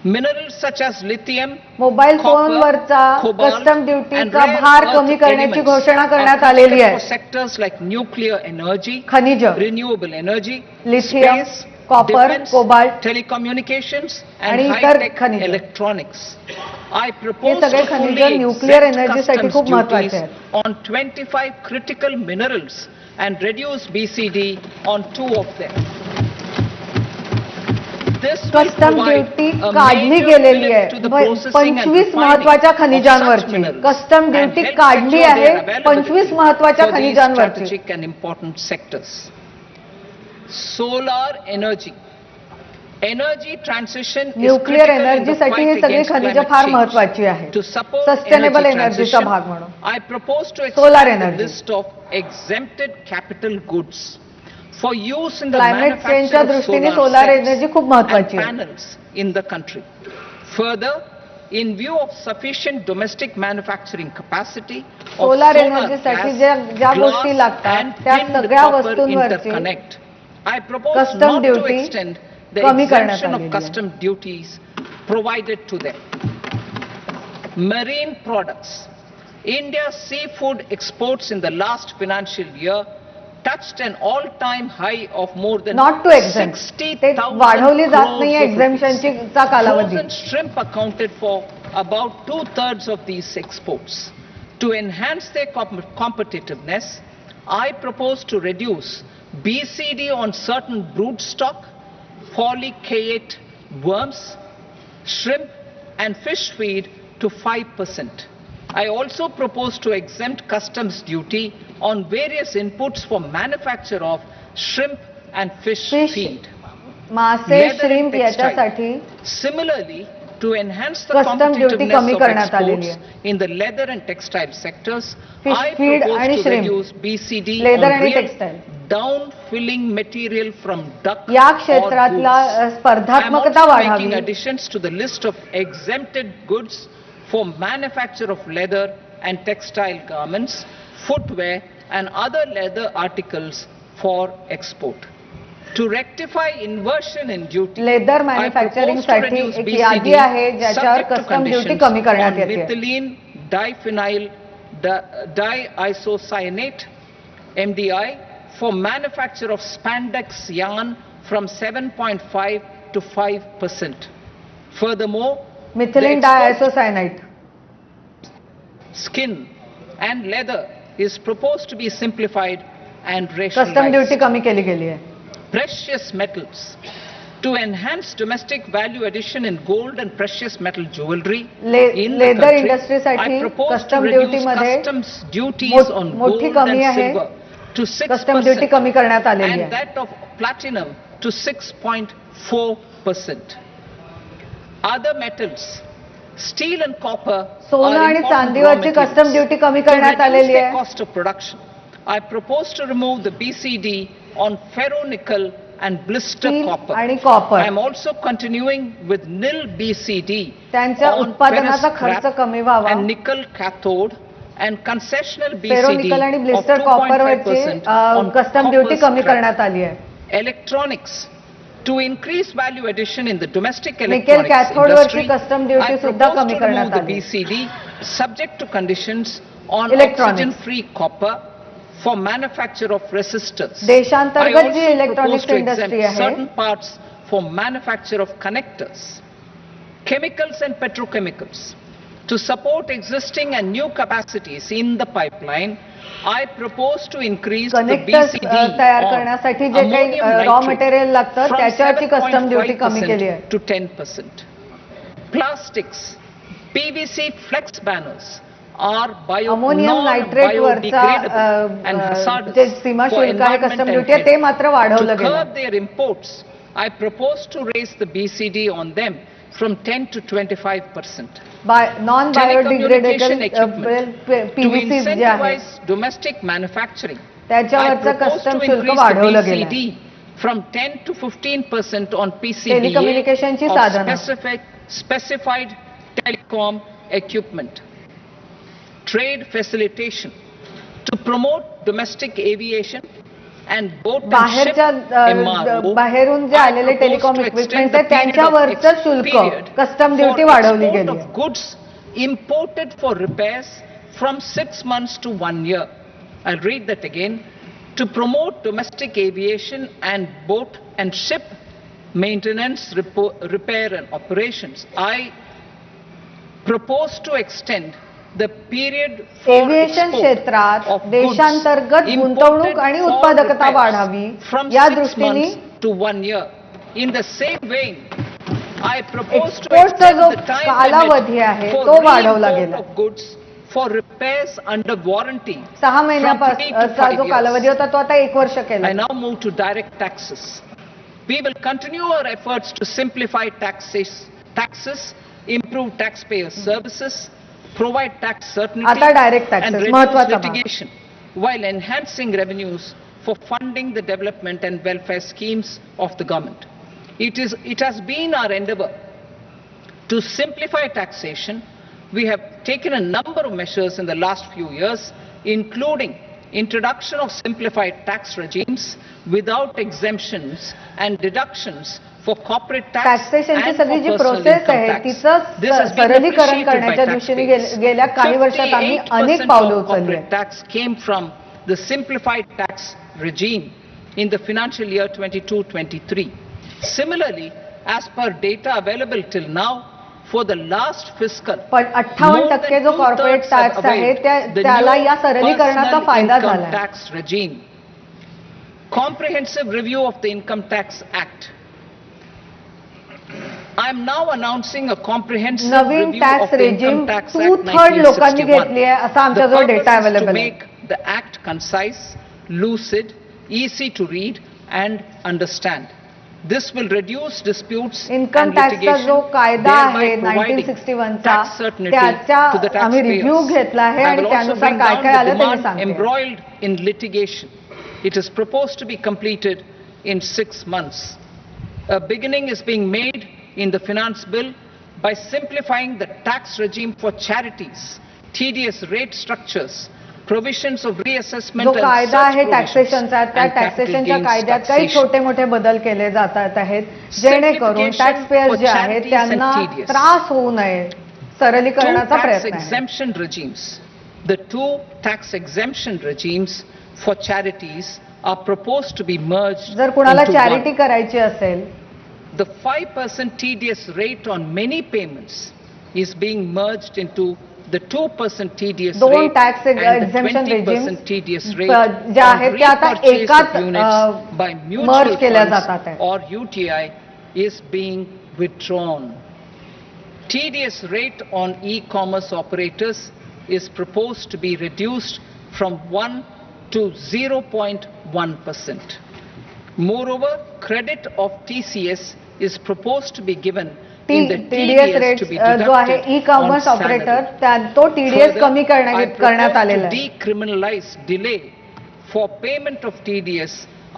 Minerals such as lithium, mobile copper, फोनवरचा cobalt, custom and ड्युटीचा rare भार earth कमी करण्याची elements घोषणा are करण्यात critical आलेली for आहे. sectors like nuclear energy, खनिज, renewable energy, Lithium, space, copper, defense, cobalt, telecommunications, आणि and इतर high-tech खनिज. electronics. I हे propose सगळे to खनिज fully न्यूक्लिअर exempt एनर्जीसाठी customs खूप महत्त्वाचे duties आहेत. on 25 critical minerals and reduce BCD on 2 of them. This will custom provide duty a काढली major गेलेली fillip to the आहे. processing and 25 refining महत्वाच्या of खनिजांवरची such minerals custom and duty help काढली secure आहे. their availability 25 महत्वाच्या for these खनिजांवरची. strategic and important sectors. Solar energy. Energy transition is nuclear critical in the एनर्जीसाठी ही fight सगळी against खनिज climate फार change. महत्वाची आहेत. To support सस्टेनेबल energy एनर्जीचा transition, भाग म्हणून. I propose to Solar expand the energy. list of exempted capital goods for use in the climate manufacture चेंजच्या of दृष्टीने solar सोलार sets एनर्जी खूप and महत्वाची आहे. panels in the country. Further, in view of sufficient domestic manufacturing capacity of solar solar एनर्जीसाठी glass, ज्या glass गोष्टी लागतात and त्या tin सगळ्या copper वस्तूंवरची interconnect, I propose custom not to duty extend the कमी करण्यात exemption of आलेली आहे. custom duties provided to them. Marine products. India's seafood exports in the last financial year touched an all-time high of more than not to exempt ते 60,000 वाढवली जात नाही crores of rupees. एक्झेम्पशनचा कालावधी. Frozen shrimp accounted for about 2/3 of these exports. To enhance their competitiveness, I propose to reduce BCD on certain broodstock, foliacate worms, shrimp and fish feed to 5%. I also propose to exempt customs duty on various inputs for manufacture of shrimp and fish Fish, feed. मासे, Leather and shrimp textile. याच्यासाठी Similarly, to enhance the Custom duty competitiveness कमी of करण्यात आलेली exports in the leather and textile sectors, Fish I feed propose आणि to shrimp. reduce BCD Leather on आणि real textile. down-filling material from duck या or क्षेत्रातला goods. I am स्पर्धात्मकता also वाढावी. making additions to the list of exempted goods for manufacture of leather and textile garments, footwear and other leather articles for export. To rectify inversion in duty, leather I manufacturing propose to साठी reduce एक BCD यादी आहे ज्याच्यावर subject to custom duty conditions कमी करण्यात on येते. methylene diphenyl diisocyanate MDI for manufacture of spandex yarn from 7.5 to 5%. Furthermore, methylene the export डायआयसोसायनाइट skin and leather is proposed to be simplified and custom duty rationalized. कमी केली गेली आहे. Precious metals. To enhance domestic value addition in gold and precious metal jewelry in the leather country, इंडस्ट्रीसाठी I propose to custom reduce ड्युटीमध्ये customs duties on मोठी gold कमी and आहे. silver to custom duty 6% कमी करण्यात आलेली and आहे. that of platinum to 6.4%. Other metals, steel and copper, सोनं are आणि important raw चांदीवरची materials. Custom duty कमी To करण्यात reduce आलेली the आहे. cost of production, I propose to remove the BCD on ferronickel and blister steel copper. आणि copper I am also continuing with nil BCD त्यांच्या on उत्पादनाचा ferrous खर्च scrap कमी व्हावा. and nickel cathode and concessional BCD ferronickel आणि of blister कॉपरवरची 2.5% on custom copper duty कमी scrap. करण्यात आली आहे. Electronics, to increase value addition in the domestic nickel electronics cathode वरची industry, कस्टम I ड्युटी सुद्धा propose कमी to remove करण्यात the आली. BCD subject to conditions on Electronics. oxygen-free copper for manufacture of resistors. I देशांतर्गत जी also electronics propose to industry exempt आहे certain parts for manufacture of connectors. Chemicals and petrochemicals. To support existing and new capacities in the pipeline, I propose to increase the connectors BCD तयार on करण्यासाठी जे काही ammonium raw nitrate material लागतं from त्याच्यावरची custom duty कमी केली 7.5% आहे. to 10%. Plastics, PVC flex banners are ammonium nitrate वरचा non-biodegradable and J hazardous Seema for शुल्क आहे environment कस्टम and ड्युटी आहे ते health. मात्र To वाढवलं गेलं. curb their imports, I propose to raise the BCD on them from 10 to 25%. Non Telecommunication biodegradable equipment. To PVC जे आहे incentivize domestic manufacturing, I त्याच्यावरचं propose कस्टम to शुल्क increase the वाढवलं गेलं. BCD from 10 to 15% on PCBA टेलिकम्युनिकेशनची of साधनं. specified telecom equipment. Trade facilitation to promote domestic aviation and boat and ship बाहेरच्या MRO. बाहेरून जे I आलेले propose telecom to equipment extend आहे the period of त्यांच्यावरचं शुल्क period custom for duty वाढवली export गेली of आहे. goods imported for repairs from 6 months to 1 year. I'll read that again. To promote domestic aviation and boat and ship maintenance, repair and operations, I propose to extend the period for aviation export क्षेत्रात of goods देशांतर्गत imported गुंतवणूक आणि for उत्पादकता repairs वाढावी from या 6 दृष्टीने months to 1 year. In the same vein, I propose to एक्सपोर्टचा extend जो the time कालावधी limit आहे for तो वाढवला re-import गेला. of goods for repairs under warranty 6 from 3 to महिन्यापासूनचा 5 जो कालावधी years. होता तो आता 1 वर्ष केला. I now move to direct taxes. We will continue our efforts to simplify taxes, improve taxpayer services, provide tax certainty, आता direct taxes, and reduce महत्त्वाचा भाग. litigation, while enhancing revenues for funding the development and welfare schemes of the government. It has been our endeavor to simplify taxation. We have taken a number of measures in the last few years, including introduction of simplified tax regimes without exemptions and deductions for corporate tax टॅक्सेशनची and सगळी for जी personal process income आहे tax. तिचं This has been सरलीकरण appreciated by करण्याच्या दृष्टीने taxpayers. गेल्या काही वर्षात आम्ही अनेक पावले 58% of उचलली corporate tax came from the simplified tax regime in the financial year 22-23. Similarly, as per data available till now, for the last fiscal, पण 58% जो कॉर्पोरेट टॅक्स आहे त्याला या सरलीकरणाचा फायदा झाला आहे. tax regime. Comprehensive review of the Income Tax Act. I am now announcing a comprehensive Naveen review tax of the regime Income Tax Act 2/3 लोकांनी 1961. घेतली आहे असा The आमच्याजवळ purpose data is to available आहे. make the act concise, lucid, easy to read and understand. This will reduce disputes income and टॅक्सचा litigation, जो कायदा thereby आहे providing 1961 चा tax certainty त्याचा to the आम्ही रिव्ह्यू taxpayers. घेतला आहे I आणि will also त्यानुसार bring काय down काय the आलं ते मी demand सांगते. embroiled in litigation. It is proposed to be completed in 6 months. A beginning is being made in the finance bill by simplifying the tax regime for charities, tedious rate structures, provisions of reassessment जो and कायदा search आहे provisions, टॅक्सेशनचा त्या and capital टॅक्सेशनच्या gains कायद्यात काही taxation. छोटे मोठे बदल केले जातात आहेत जेणेकरून Simplification tax pairs J for आहेत charities and त्यांना tedious. त्रास होऊ नये सरलीकरणाचा Two tax प्रयत्न आहे. exemption regimes. The two tax exemption regimes for charities are proposed to be merged जर कुणाला into चॅरिटी one. करायची असेल The 5% TDS rate on many payments is being merged into the 2% TDS दोन rate tax and the एक्झेम्पशन 20% TDS regimes rate ज्या on आहेत त्या आता repurchase एकाच of units by mutual मर्ज केल्या funds जातात आहेत. or UTI is being withdrawn. TDS rate on e-commerce operators is proposed to be reduced from 1 to 0.1%. Moreover, credit of TCS is proposed to be given in the TDS TDS rate to be जो आहे deducted e commerce on operator salary. तो TDS Further, कमी I करण्यात propose आलेला to आहे. decriminalize delay for payment of TDS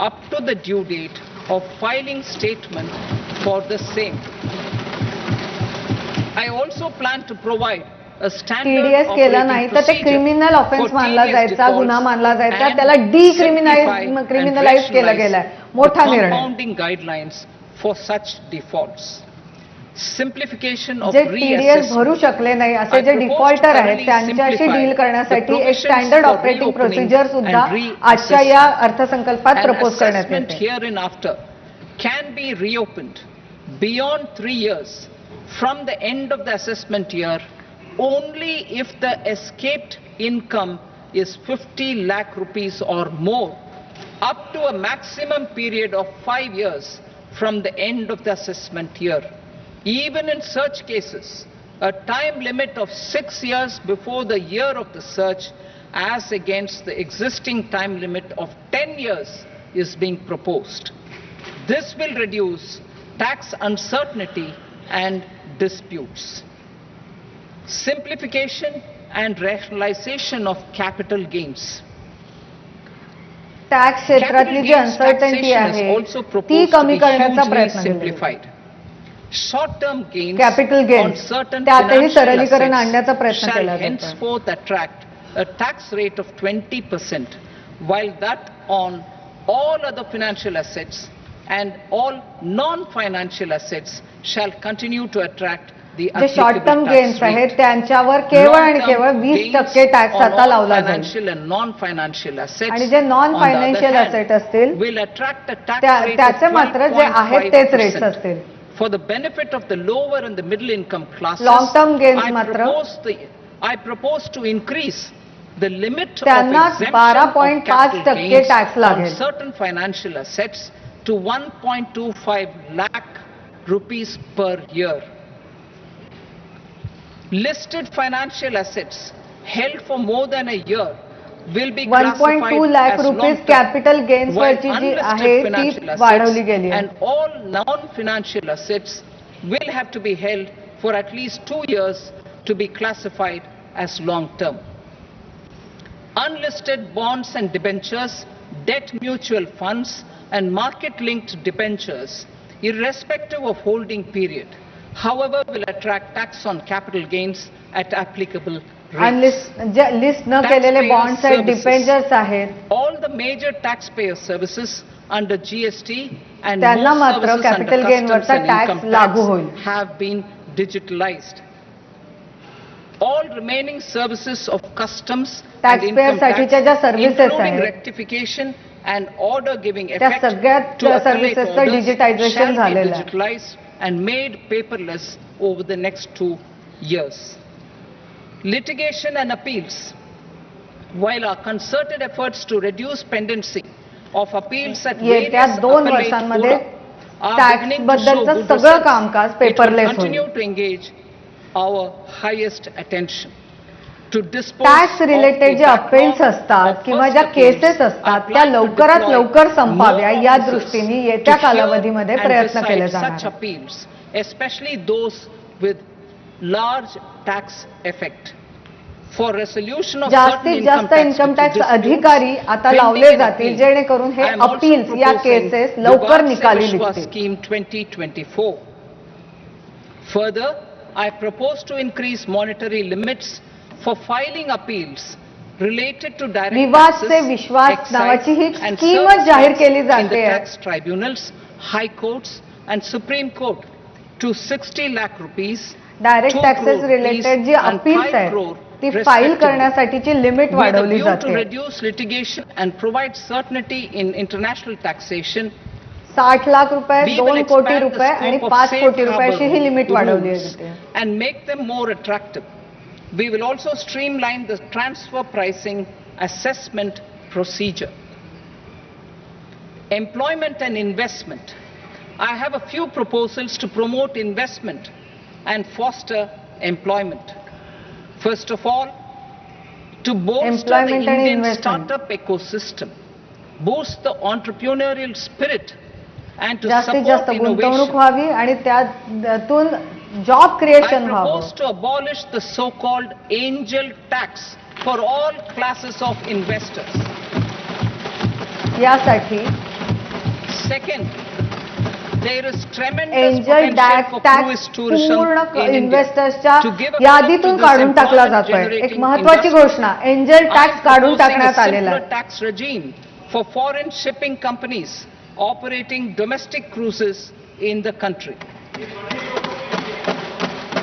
up to the due date of filing statement for the same. I also plan to provide a standard TDS केलं operating नाही तर ते procedure criminal for offence मानला TDS जायचा, defaults गुन्हा मानला जायचा, and त्याला simplify and क्रिमिनलाइज केलं rationalize गेलंय. the मोठा निर्णय. compounding guidelines for such defaults. Simplification of J TDS reassessment. भरू शकले नाही असे I J propose to defaulter आहेत thoroughly त्यांच्याशी simplify डील करण्यासाठी the एक provisions standard for operating reopening procedure सुद्धा and reassessment. आजच्या या अर्थसंकल्पात An प्रपोज करण्यात assessment येते. hereinafter can be reopened beyond 3 years from the end of the assessment year only if the escaped income is 50 lakh rupees or more, up to a maximum period of 5 years from the end of the assessment year. Even in such cases, a time limit of 6 years before the year of the search, as against the existing time limit of 10 years, is being proposed. This will reduce tax uncertainty and disputes. Simplification and rationalization of capital gains. Tax क्षेत्रातली जी uncertainty आहे ती कमी करण्याचा प्रयत्न केला. simplified. Short-term gains Capital gains, on certain त्यातही financial सरलीकरण आणण्याचा assets प्रयत्न shall केला जातो. henceforth attract a tax rate of 20%, while that on all other financial assets and all non-financial assets shall continue to attract the J short term applicable gains tax आहेत rate. त्यांच्यावर केवळ आणि केवळ 20% tax आता लावला जाईल. Financial and non-financial assets, आणि जे non on the other financial hand, asset असतील will attract a tax त्या- rate त्याचे of मात्र जे आहेत तेच रेट्स 12.5%. असतील. For the benefit of the lower and the middle income classes, Long-term gains मात्र I propose to increase the limit of त्यांना exemption 12.5% of capital gains tax on लागेल. certain financial assets to 1.25 lakh rupees per year. Listed financial assets held for more than a year will be 1.2 classified lakh as rupees long-term, capital gains while वरची जी unlisted आहे ती financial वाढवली assets गेली आहे. and all non-financial assets will have to be held for at least 2 years to be classified as long-term. Unlisted bonds and debentures, debt mutual funds and market-linked debentures, irrespective of holding period, however, will attract tax on capital gains at applicable rates. List न केलेले Taxpayer bonds आहेत, services. डिपेंजर्स आहेत, All the major taxpayer services under GST and त्यांना most मात्र services under capital gain customs वरचा and tax income लागू tax होईल. have been digitalized. All remaining services of customs and Taxpayer income tax, साठीच्या ज्या services including आहेत, rectification and order giving त्या effect सगळ्याच to appellate servicesचं orders digitization shall be झालेलं आहे. digitalized and made paperless over the next 2 years. Litigation and appeals. While our concerted efforts to reduce pendency of appeals at येत्या various 2 appellate वर्षांमध्ये fora are tax beginning to show बद्दलचं good सगळं results, कामकाज it will paperless continue होईल. to engage our highest attention. To dispose tax of रिलेटेड the जे appeals backlog असतात of किंवा first ज्या appeals, केसेस I असतात त्या plan to लवकरात deploy लवकर संपाव्या more या officers दृष्टीने to येत्या hear कालावधीमध्ये and प्रयत्न केले decide such जाणार. appeals, especially those with large tax effect. For resolution of certain जास्तीत income जास्त tax इन्कम टॅक्स disputes अधिकारी आता pending लावले in जातील appeal. जेणेकरून हे I am also अपील्स या proposing केसेस लवकर Vivad se निकाली Vishwas निघतील. Scheme 2024. Further, I propose to increase monetary limits for filing appeals related to direct विवाद taxes, से विश्वास excise नावाची ही and स्कीमच service जाहीर tax केली in the जाते आहे. tax tribunals, high courts and Supreme Court to 60 lakh rupees, direct 2 taxes crore related rupees जी and appeals 5 आहेत crore ती फाईल respectively. करण्यासाठीची लिमिट With a वाढवली view to जाते. reduce litigation and provide certainty in international taxation, 60 lakh रुपये, we 2 will कोटी expand the रुपये आणि scope of 5 safe कोटी रुपयाची ही harbor लिमिट वाढवली आहे rules तिथे. and make them more attractive. We will also streamline the transfer pricing assessment procedure. Employment and investment. I have a few proposals to promote investment and foster employment. First of all, to bolster the Employment and Indian investment. startup ecosystem, boost the entrepreneurial spirit and to जास्तीत support जास्त गुंतवणूक innovation. व्हावी आणि त्यातून job I creation व्हावं. propose to abolish the so-called angel tax for all classes of investors. यासाठी Second, there is tremendous angel potential for tax cruise tourism पूर्ण in India. इन्व्हेस्टर्सच्या To give a यादीतून credit to काढून this टाकला employment जातोय. एक generating महत्वाची industry, घोषणा, angel I tax am काढून proposing a टाकण्यात आलेला simpler आहे. tax regime for foreign shipping companies operating domestic cruises in the country.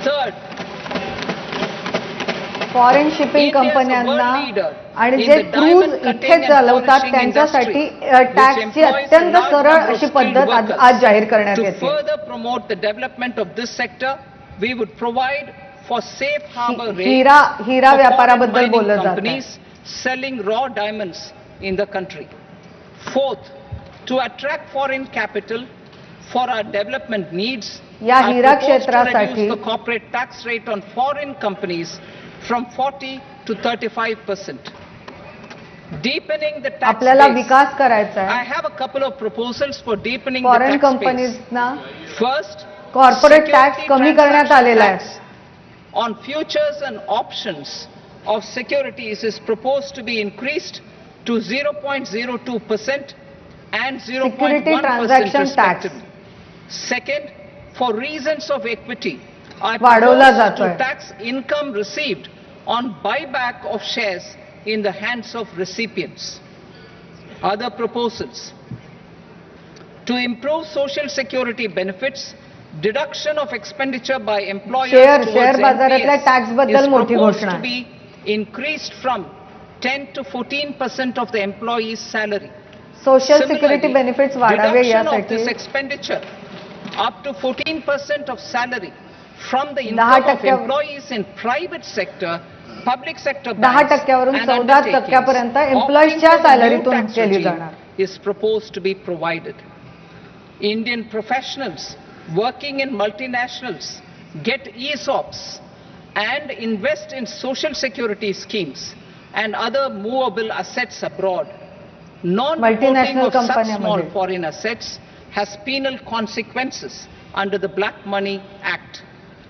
Third, foreign shipping India is a कंपन्यांना world leader आणि in J the cruise diamond इथे cutting and चालवतात polishing त्यांच्यासाठी industry, which टॅक्सची employs a अत्यंत large सरळ number of अशी skilled पद्धत workers. आज जाहीर करण्यात To येते. further promote the development of this sector, we would provide for safe harbor rates Hira for foreign व्यापाराबद्दल mining बोललं जात आहे. companies selling raw diamonds in the country. Fourth, to attract foreign capital for our development needs, या I Hira propose to क्षेत्रासाठी reduce the corporate tax rate on foreign companies from 40 to 35%. Deepening the tax आपल्याला base. विकास करायचा I आहे. have a couple of proposals for deepening the foreign tax base. कंपनीजना First, corporate security tax कमी करण्यात transaction आलेला tax आहे. on futures and options of securities is proposed to be increased to 0.02% and 0.1% transaction tax. respectively. Second, for reasons of equity, I वाढवला propose जातोय. to tax income received on buyback of shares in the hands of recipients. Other proposals: to improve social security benefits, deduction of expenditure by employers share towards बाजारातल्या NPS tax is बद्दल मोठी proposed घोषणा to आहे. be increased from 10 to 14% of the employee's salary. Social security Similarly, benefits वाढावे deduction of यासाठी this expenditure up to 14% of salary from the 10% income of employees in private sector, public sector 10% banks and 14% पर्यंत undertakings एम्प्लॉईजच्या opting for the new सॅलरीतून tax केली regime जाणार. is proposed to be provided. Indian professionals working in multinationals get ESOPs and invest in social security schemes and other movable assets abroad. Non-reporting Multinational of such small कंपन्यांमध्ये. foreign assets has penal consequences under the Black Money Act.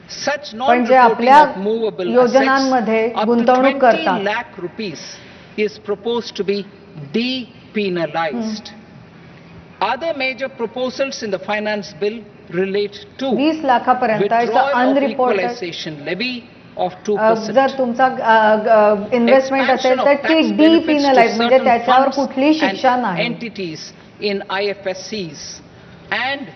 Such पण जे non-reporting आपल्या of movable योजनांमध्ये assets up to गुंतवणूक 20 करतात. lakh rupees is proposed to be depenalized. Other major proposals in the finance bill relate to 20 लाखापर्यंत withdrawal of unreported equalization levy of 2%. जर तुमचा investment असेल तर ती Expansion of tax benefits to डीपिनलाइज म्हणजे certain त्याच्यावर funds कुठलीही शिक्षा and नाही. entities in IFSCs and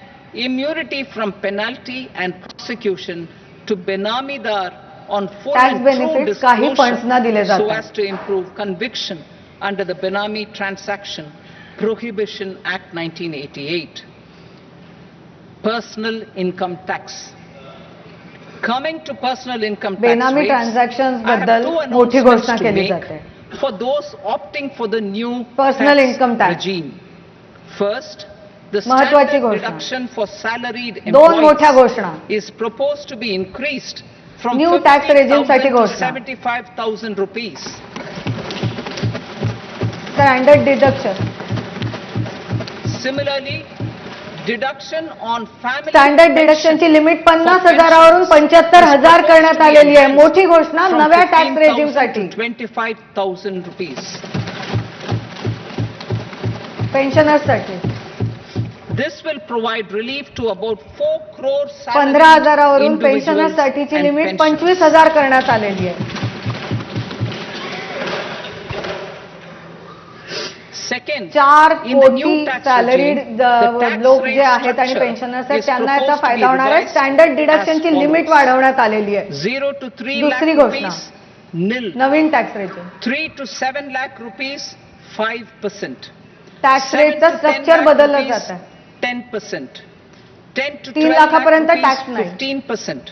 immunity from penalty and prosecution to benamidar on full Tax and true benefits काही fundsना दिले disclosure so जातात. as to improve conviction under the Benami Transaction Prohibition Act 1988. Personal income tax. Coming to personal income tax बेनामी rates, transactions I have बद्दल two मोठी announcements घोषणा to केली make जाते. for those opting for the new Personal tax income tax. regime. First, the महत्वाची standard घोषणा. deduction for salaried दोन मोठ्या employees घोषणा. is proposed to be increased from New tax regime साठी 50,000 to घोषणा. 75,000 rupees. Standard deduction Similarly, deduction on family standard डिडक्शनची limit 50,000वरून 75,000 करण्यात आलेली आहे. मोठी घोषणा from नव्या टॅक्स 15,000 रेजिमसाठी. to 25,000 rupees. पेन्शनर्ससाठी This will provide relief to about 4 crore 15,000वरून individuals पेन्शनर्ससाठीची and लिमिट pensioners. 25,000 करण्यात आलेली आहे. Second, 4 in the new कोटी tax salaried regime, the tax लोक rate जे आहेत आणि structure पेन्शनर्स आहेत is त्यांना याचा proposed to फायदा be होणार आहे. revised standard as डिडक्शनची follows. Limit वाढवण्यात आलेली आहे. 0 to 3 lakh दुसरी घोषणा. rupees, nil. Naveen tax regime. 3 to 7 lakh rupees, 5%. Tax 7 रेटचं to 10 structure lakh बदललं rupees, जात आहे. 10%. 10 to 3 12 lakh लाखापर्यंत rupees, tax नाही. 15%.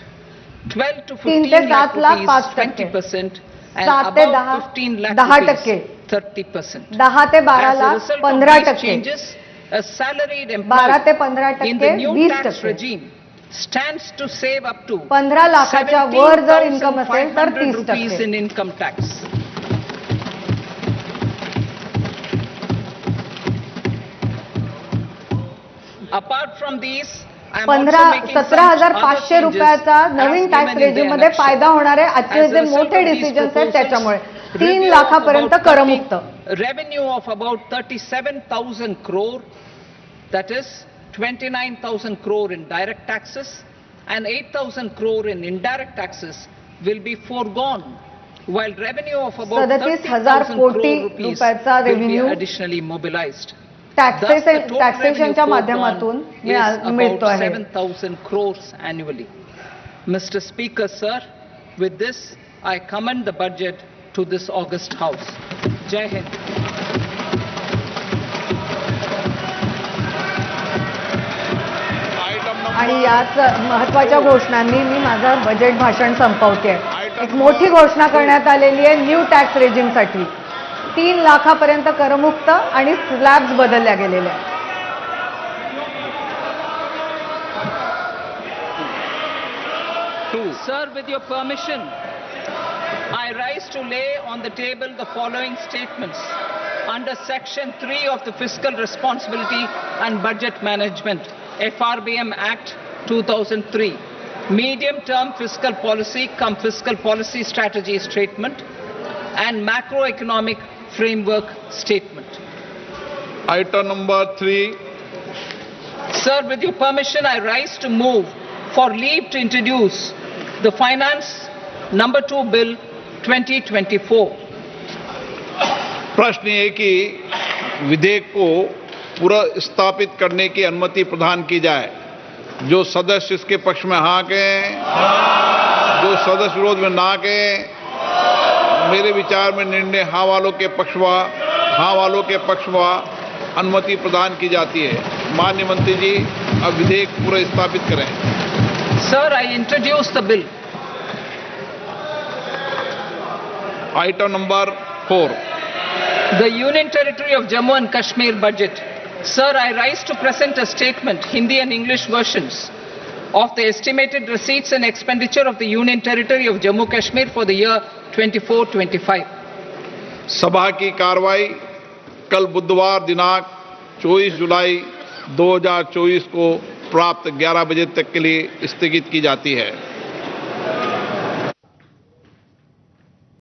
12 to 3 ते 15 lakh 7 लाख rupees, 5%. 20%. And 7 ते above 10 15 lakh 10%. rupees, 30%. 10 ते 12 As a lakh result of 15%. these changes, a salaried 12 ते employee 15% in the new 20%. tax regime stands to save up to 15 लाखाच्या वर जर इन्कम असेल तर 17,500 rupees 30%. in income tax. Apart from these, I am also making some 17,500 other रुपयाचा changes Naveen as tax given in the regime मध्ये election. फायदा होणार आहे. आजचे As a जे result मोठे of these डिसिजन्स आहेत proposals, त्याच्यामुळे 3 review लाखापर्यंत of about करमुक्त. revenue of about 37,000 crore, that is 29,000 crore in direct taxes and 8,000 crore in indirect taxes will be foregone, while revenue of about 37,000 30,000 कोटी crore rupees रुपयाचा will be revenue additionally mobilized. Thus, the total revenue टॅक्सेशनच्या foregone माध्यमातून is मिळतो about आहे. 7,000 crores annually. Mr. Speaker, sir, with this, I commend the budget to this august House. Jai Hind. आणि याच महत्वाच्या घोषणांनी मी माझं budget भाषण संपवते. एक मोठी घोषणा करण्यात आलेली आहे न्यू टॅक्स रेजिमसाठी. 3 लाखापर्यंत करमुक्त आणि स्लॅब्स बदलल्या गेलेल्या आहेत. Sir, with your permission, I rise to lay on the table the following statements under Section 3 of the Fiscal Responsibility and Budget Management, FRBM Act 2003, medium-term fiscal policy cum fiscal policy strategy statement and macroeconomic framework statement. Item number 3. Sir, with your permission, I rise to move for leave to introduce the Finance Number 2 Bill 2024. प्रश्न ये कि विधेयक को पुनर्स्थापित करने की अनुमति प्रदान की जाए. जो सदस्य इसके पक्ष में हाँ कहें, जो सदस्य विरोध में ना कहें. मेरे विचार में निर्णय हाँ वालों के पक्ष में अनुमति प्रदान की जाती है. माननीय मंत्री जी, अब विधेयक पुनर्स्थापित करें. Sir, I introduce the bill. Item number 4. The Union Territory of Jammu and Kashmir budget. Sir, I rise to present a statement, Hindi and English versions, of the estimated receipts and expenditure of the Union Territory of Jammu Kashmir for the year 24-25. सभा की कार्रवाई कल बुधवार दिनांक 24 जुलाई 2024 को प्राप्त 11 बजे तक के लिए स्थगित की जाती है.